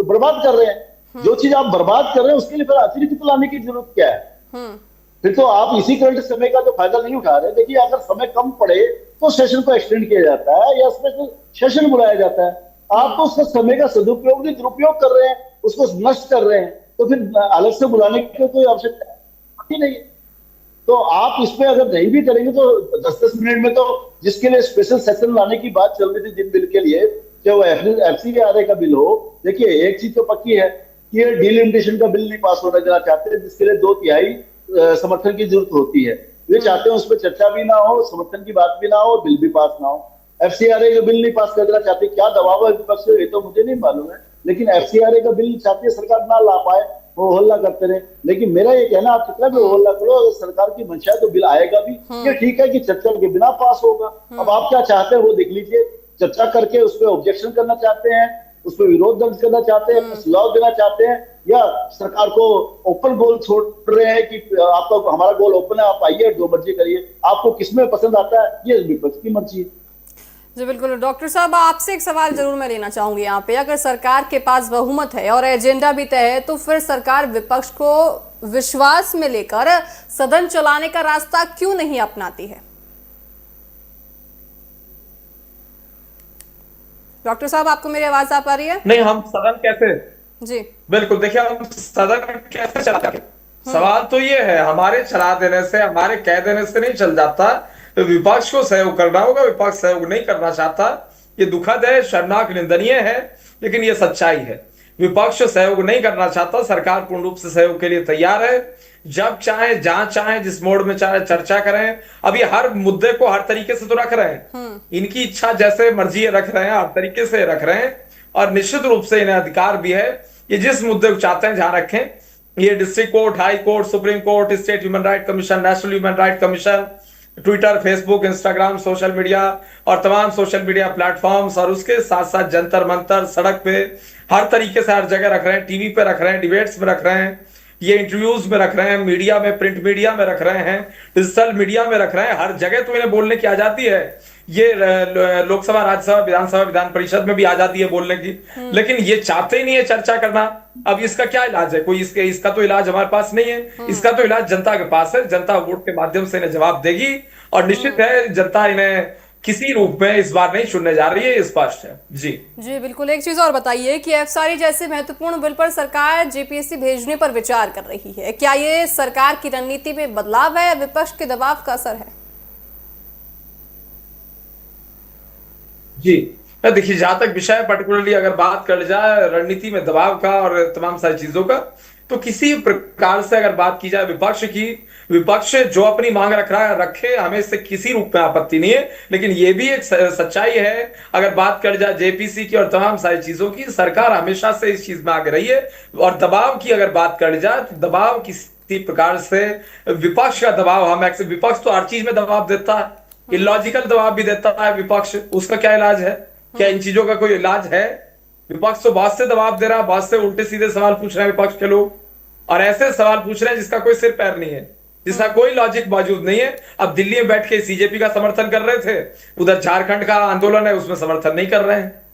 बर्बाद कर रहे हैं। जो चीज आप बर्बाद कर रहे हैं उसके लिए फिर अतिरिक्त लाने की जरूरत क्या है? फिर तो आप इसी करंट समय का तो फायदा नहीं उठा रहे। देखिए अगर समय कम पड़े तो सेशन को एक्सटेंड किया जाता है या स्पेशल सेशन बुलाया जाता है। आप तो उस समय का सदुपयोग नहीं दुरुपयोग कर रहे हैं, उसको नष्ट कर रहे हैं, तो फिर अलग से बुलाने की कोई आवश्यकता ही नहीं है। तो आप इसमें अगर नहीं भी करेंगे तो 10-10 मिनट में तो जिसके लिए स्पेशल सेशन लाने की बात चल रही थी जिन बिल के लिए, चाहे वो FCRA का बिल हो, देखिए एक चीज तो पक्की है कि ये डिलिमिटेशन का बिल नहीं पास होना देना चाहते जिसके लिए 2/3 समर्थन की जरूरत होती है। वे चाहते हैं उस पर चर्चा भी ना हो, समर्थन की बात भी ना हो, बिल भी पास ना हो। FCRA का बिल नहीं पास करना चाहते, क्या दबाव है विपक्ष से ये तो मुझे नहीं मालूम है, लेकिन FCRA का बिल चाहती है सरकार ना ला पाए, वो हल्ला करते रहे। लेकिन मेरा ये कहना आप कितना भी हल्ला करो, अगर सरकार की मंशा है तो बिल आएगा भी। ये ठीक है कि चर्चा के बिना पास होगा। अब आप क्या चाहते हैं वो देख लीजिए, चर्चा करके उस पर ऑब्जेक्शन करना चाहते हैं, उस पर विरोध दर्ज करना चाहते हैं, सुझाव देना चाहते हैं, या सरकार को ओपन गोल छोड़ रहे हैं कि आपका हमारा गोल ओपन है, आप आइए जो मर्जी करिए, आपको किसमें पसंद आता है ये विपक्ष की मर्जी है। जी बिल्कुल। डॉक्टर साहब आपसे एक सवाल जरूर मैं लेना चाहूंगी यहाँ पे, अगर सरकार के पास बहुमत है और एजेंडा भी तय है तो फिर सरकार विपक्ष को विश्वास में लेकर सदन चलाने का रास्ता क्यों नहीं अपनाती है? डॉक्टर साहब आपको मेरी आवाज आ पा रही है? नहीं, हम सदन कैसे जी बिल्कुल देखिए हम सदन कैसे चलाते? सवाल तो ये है, हमारे चला देने से, हमारे कह देने से नहीं चल जाता, तो विपक्ष को सहयोग करना होगा। विपक्ष सहयोग नहीं करना चाहता, ये दुखद है, शर्मनाक, निंदनीय है, लेकिन ये सच्चाई है। विपक्ष सहयोग नहीं करना चाहता, सरकार पूर्ण रूप से सहयोग के लिए तैयार है। जब चाहे, जहां चाहे, जिस मोड में चाहे चर्चा करें। अब ये हर मुद्दे को हर तरीके से तो रख रहे हैं, इनकी इच्छा जैसे मर्जी रख रहे हैं, हर तरीके से रख रहे हैं, और निश्चित रूप से इन्हें अधिकार भी है ये जिस मुद्दे को चाहते हैं जहां रखें। ये district court, high court, supreme court, state human right commission, national human right commission, Twitter, Facebook, Instagram, social media और तमाम सोशल मीडिया प्लेटफॉर्म्स, और उसके साथ साथ जंतर मंतर, सड़क पे, हर तरीके से हर जगह रख रहे हैं, टीवी पे रख रहे हैं, डिबेट्स में रख रहे हैं, ये इंटरव्यूज में रख रहे हैं, मीडिया में, प्रिंट मीडिया में रख रहे हैं, डिजिटल मीडिया में रख रहे हैं, हर जगह तो इन्हें बोलने की आजादी है। ये लोकसभा, राज्यसभा, विधानसभा, विधान परिषद में भी आजादी है बोलने की, लेकिन ये चाहते ही नहीं है चर्चा करना। अब इसका क्या इलाज है? कोई इसका तो इलाज हमारे पास नहीं है, इसका तो इलाज जनता के पास है। जनता वोट के माध्यम से इन्हें जवाब देगी, और निश्चित है जनता इन्हें किसी रूप में इस बार नहीं चुनने जा रही है, ये स्पष्ट है। जी बिल्कुल। एक चीज और बताइए कि FCRA जैसे महत्वपूर्ण बिल पर सरकार JPSC भेजने पर विचार कर रही है, क्या ये सरकार की रणनीति में बदलाव है या विपक्ष के दबाव का असर है? जी देखिए, जहां तक विषय पर्टिकुलरली अगर बात कर जाए रणनीति में दबाव का और तमाम सारी चीजों का, तो किसी प्रकार से अगर बात की जाए विपक्ष की, विपक्ष जो अपनी मांग रख रहा है रखे, हमें इससे किसी रूप में आपत्ति नहीं है। लेकिन यह भी एक सच्चाई है, अगर बात कर जाए जेपीसी की और तमाम सारी चीजों की, सरकार हमेशा से इस चीज में आगे रही है। और दबाव की अगर बात कर जाए तो दबाव किसी प्रकार से विपक्ष का दबाव, हम विपक्ष तो हर चीज में दबाव देता है, इलॉजिकल दबाव भी देता है विपक्ष, उसका क्या इलाज है? क्या इन चीजों का कोई इलाज है? विपक्ष तो बहुत से दबाव दे रहा है, बहुत से उल्टे सीधे सवाल पूछ रहे हैं विपक्ष के लोग, और ऐसे सवाल पूछ रहे हैं जिसका कोई सिर पैर नहीं है, जिसका कोई लॉजिक मौजूद नहीं है। अब दिल्ली में बैठ के सीजेपी का समर्थन कर रहे थे, उधर झारखंड का आंदोलन है उसमें समर्थन नहीं कर रहे हैं।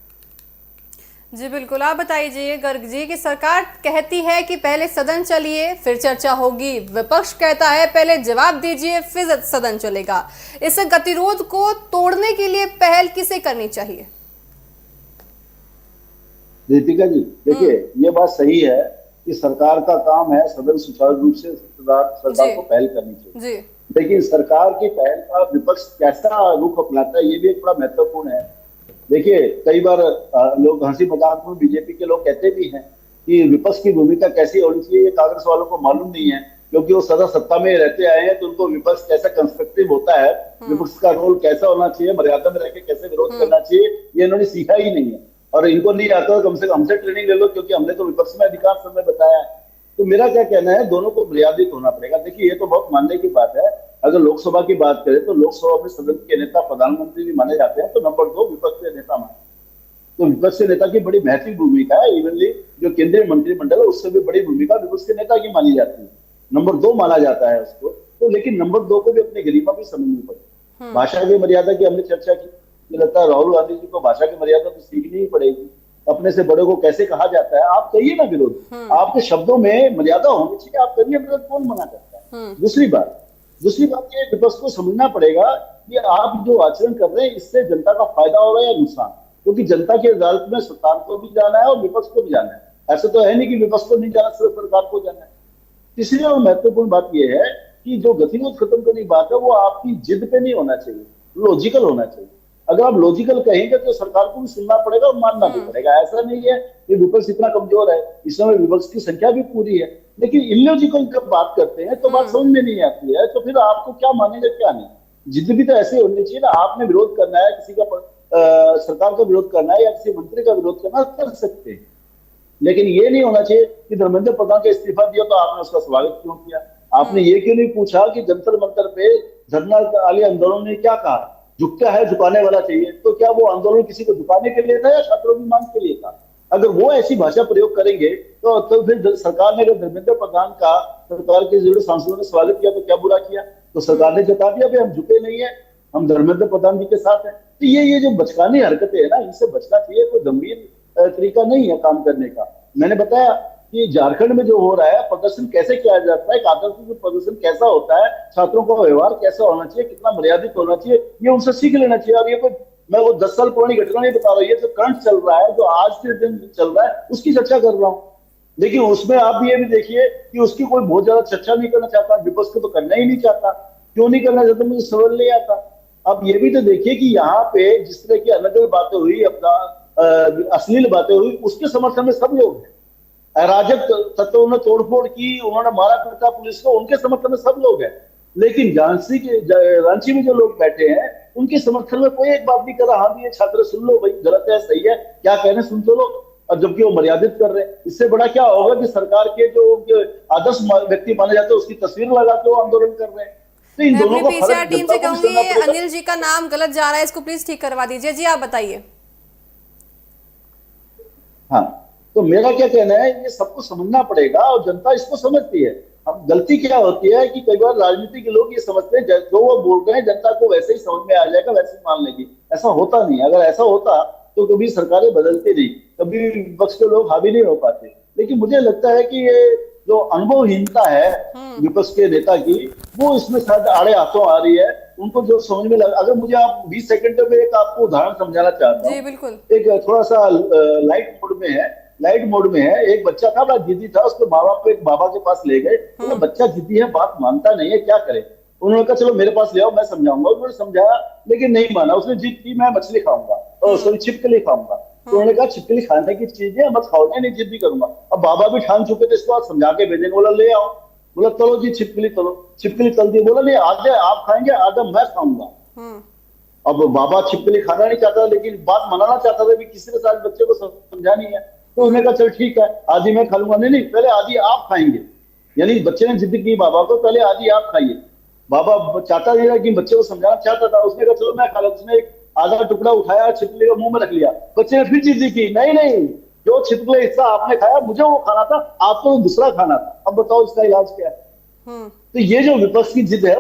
जी बिल्कुल, आप बताइए गर्ग जी कि सरकार कहती है कि पहले सदन चलिए फिर चर्चा होगी, विपक्ष कहता है पहले जवाब दीजिए फिर सदन चलेगा। इस गतिरोध को तोड़ने के लिए पहल किसे करनी चाहिए? दीपिका जी, देखिए ये बात सही है कि सरकार का काम है सदन सुचारू रूप से सरकार को पहल करनी चाहिए, लेकिन सरकार की पहल का विपक्ष कैसा रुख अपनाता है ये भी एक बड़ा महत्वपूर्ण है। देखिए, कई बार लोग हंसी मजाक में बीजेपी के लोग कहते भी हैं कि विपक्ष की भूमिका कैसी होनी चाहिए, ये कांग्रेस वालों को मालूम नहीं है, क्योंकि वो सदा सत्ता में रहते आए हैं, तो उनको विपक्ष कैसा कंस्ट्रक्टिव होता है, विपक्ष का रोल कैसा होना चाहिए, मर्यादा में रहकर कैसे विरोध करना चाहिए, ये इन्होंने सीखा ही नहीं है। और इनको नहीं आता, कम से कम हमसे ट्रेनिंग ले लो, क्योंकि हमने तो विपक्ष में अधिकांश समय बताया है। तो मेरा क्या कहना है, दोनों को मर्यादित होना पड़ेगा। देखिए, ये तो बहुत मानने की बात है, अगर लोकसभा की बात करें तो लोकसभा में सदन के नेता प्रधानमंत्री भी माने जाते हैं, तो नंबर 2 विपक्ष के नेता माने। तो विपक्ष के नेता की बड़ी महत्वपूर्ण भूमिका है, इवनली जो केंद्रीय मंत्रिमंडल है उससे भी बड़ी भूमिका विपक्ष के नेता की मानी जाती है, नंबर 2 माना जाता है उसको। तो लेकिन नंबर 2 को भी अपनी गरिमा भी समझनी पड़ेगी। भाषा की मर्यादा की हमने चर्चा की, मुझे लगता है राहुल गांधी जी को भाषा की मर्यादा तो सीखनी ही पड़ेगी। अपने से बड़े को कैसे कहा जाता है, आप कहिए ना विरोध, आपके शब्दों में मर्यादा होनी चाहिए, आप करिए विरोध, कौन मना करता है। दूसरी बात ये विपक्ष को समझना पड़ेगा कि आप जो आचरण कर रहे हैं इससे जनता का फायदा हो रहा है या नुकसान, क्योंकि जनता की अदालत में सरकार को भी जाना है और विपक्ष को भी जाना है। ऐसा तो है नहीं कि विपक्ष को नहीं जाना, सिर्फ सरकार को जाना है। तीसरी और महत्वपूर्ण बात यह है कि जो गतिरोध खत्म करने की बात है वो आपकी जिद पे नहीं होना चाहिए, लॉजिकल होना चाहिए। अगर आप लॉजिकल कहेंगे तो सरकार को भी सुनना पड़ेगा और मानना भी पड़ेगा। ऐसा नहीं है कि विपक्ष इतना कमजोर है, इस समय विपक्ष की संख्या भी पूरी है, लेकिन इलॉजिकल जब बात करते हैं तो बात समझ में नहीं आती है, तो फिर आपको क्या मानेगा क्या नहीं। जिद भी तो ऐसे होनी चाहिए ना, आपने विरोध करना है किसी का, सरकार का विरोध करना है या किसी मंत्री का विरोध करना, कर सकते हैं, लेकिन ये नहीं होना चाहिए कि धर्मेंद्र प्रधान का इस्तीफा दिया तो आपने उसका स्वागत क्यों किया, आपने ये क्यों नहीं पूछा कि जंतर मंतर पे धरना वाले आंदोलन ने क्या कहा, झुकता है झुकाने वाला चाहिए, तो क्या वो आंदोलन किसी को झुकाने के लिए था या छात्रों की मांग के लिए था। अगर वो ऐसी भाषा प्रयोग करेंगे तो फिर सरकार ने अगर धर्मेंद्र प्रधान का सरकार के जुड़े सांसदों ने स्वागत किया तो क्या बुरा किया, तो सरकार ने जता दिया भाई हम झुके नहीं है, हम धर्मेंद्र प्रधान जी के साथ हैं। तो ये जो बचकानी हरकतें है ना, इनसे बचना चाहिए, कोई गंभीर तरीका नहीं है काम करने का। मैंने बताया कि झारखंड में जो हो रहा है, प्रदर्शन कैसे किया जाता है, आदर्श प्रदर्शन कैसा होता है, छात्रों का व्यवहार कैसा होना चाहिए, कितना मर्यादित होना चाहिए, ये उनसे सीख लेना चाहिए। और ये कोई मैं वो 10 साल पुरानी घटना नहीं बता रहा हूँ, ये जो करंट चल रहा है, जो आज के दिन चल रहा है, उसकी चर्चा कर रहा हूँ। लेकिन उसमें आप ये भी देखिए कि उसकी कोई बहुत ज्यादा चर्चा नहीं करना चाहता, विपक्ष को तो करना ही नहीं चाहता। क्यों नहीं करना चाहता मुझे समझ नहीं आता। अब ये भी तो देखिए कि यहाँ पे जिस तरह की अलग अलग बातें हुई, अपना अश्लील बातें हुई, उसके समर्थन में सब लोग हैं। अराजक तत्वों ने तोड़फोड़ की, उन्होंने मारा पीटा पुलिस को, उनके समर्थन में सब लोग हैं। लेकिन रांची में जो लोग बैठे हैं उनके समर्थन में कोई एक बात नहीं कर रहा, हाँ भी ये छात्र सुन लो भाई, गलत है सही है, क्या कहने सुन तो लो, और जबकि वो मर्यादित कर रहे हैं। इससे बड़ा क्या होगा कि सरकार के जो आदर्श व्यक्ति माने जाते हैं उसकी तस्वीर लगा के वो आंदोलन कर रहे हैं। तो इन दोनों को पीसीआर टीम से कहूंगी, अनिल जी का नाम गलत जा रहा है, इसको प्लीज ठीक करवा दीजिए। जी आप बताइए। हाँ, तो मेरा क्या कहना है, ये सबको समझना पड़ेगा और जनता इसको समझती है। अब गलती क्या होती है कि कई बार राजनीति के लोग ये समझते हैं जो वो बोल रहे हैं जनता को वैसे ही समझ में आ जाएगा, वैसे ही मान लेगी। ऐसा होता नहीं। अगर ऐसा होता तो कभी सरकारें बदलती नहीं, कभी विपक्ष के लोग हावी नहीं हो पाते। लेकिन मुझे लगता है कि ये जो अनुभवहीनता है विपक्ष के नेता की, वो इसमें शायद आड़े हाथों आ रही है। उनको जो समझ में लगा, अगर मुझे आप 20 सेकंड में एक आपको उदाहरण समझाना चाहता हूँ। बिल्कुल। एक थोड़ा सा लाइट मोड में है, एक बच्चा था, बड़ा जिद्दी था, उसके माँ बाप को एक बाबा के पास ले गए। तो बच्चा जिद्दी है, बात मानता नहीं है, क्या करे। उन्होंने कहा चलो मेरे पास ले आओ, मैं समझाऊंगा। उन्होंने समझाया लेकिन नहीं माना। उसने जिद की मैं मछली खाऊंगा और सॉरी छिपकली खाऊंगा। तो उन्होंने कहा छिपकली खाने की चीज है, मत खाओ। नहीं जिद भी करूंगा। अब बाबा भी ठान चुके थे, इसको समझा के भेजेंगे। बोला ले आओ। बोला चलो जी छिपकली तलो। छिपकली तल दी। बोला नहीं आधे आप खाएंगे, आधा मैं खाऊंगा। अब बाबा छिपकली खाना नहीं चाहता लेकिन बात मनाना चाहता था, किसी ने साथ बच्चे को समझानी है। तो उन्होंने कहा चल ठीक है आधी मैं खा लूंगा। नहीं पहले आधी आप खाएंगे। यानी बच्चे ने जिद की बाबा को, पहले आधी आप खाइए। बाबा चाहता नहीं था कि बच्चे को समझाना चाहता था। उसने कहा चलो मैं खा लूंगा। उसने एक आधा टुकड़ा उठाया, छिपकली का मुंह में रख लिया। बच्चे ने फिर जिद की, नहीं जो छिपकली हिस्सा आपने खाया मुझे वो खाना था, आपको दूसरा खाना था। अब बताओ इसका इलाज क्या है? तो ये जो विपक्ष की जिद है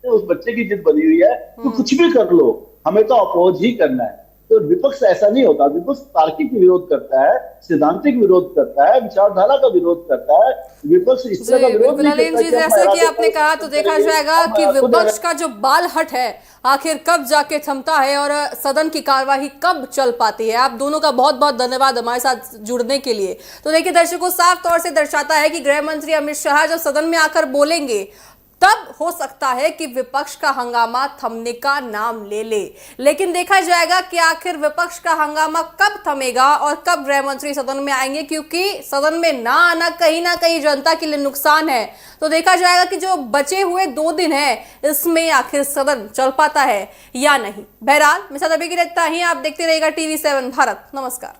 उस बच्चे की जिद बनी हुई है। तो कुछ भी कर लो, हमें तो अपोज ही करना है। तो विपक्ष ऐसा नहीं होता। विपक्ष तार्किक विरोध करता है, सिद्धांतिक विरोध करता है, विचारधारा का विरोध करता है। विपक्ष इस तरह का विरोध नहीं करता। जी जैसे कि आपने कहा, तो देखा जाएगा कि विपक्ष का जो बालहट है आखिर कब जाके थमता है और सदन की कार्यवाही कब चल पाती है। आप दोनों का बहुत बहुत धन्यवाद हमारे साथ जुड़ने के लिए। तो देखिए दर्शकों, साफ तौर से दर्शाता है कि गृह मंत्री अमित शाह जब सदन में आकर बोलेंगे तब हो सकता है कि विपक्ष का हंगामा थमने का नाम ले ले। लेकिन देखा जाएगा कि आखिर विपक्ष का हंगामा कब थमेगा और कब गृह मंत्री सदन में आएंगे, क्योंकि सदन में ना आना कहीं ना कहीं जनता के लिए नुकसान है। तो देखा जाएगा कि जो बचे हुए 2 दिन है इसमें आखिर सदन चल पाता है या नहीं। बहरहाल मेरे साथ अभी की रहता ही, आप देखते रहिएगा TV7 भारत। नमस्कार।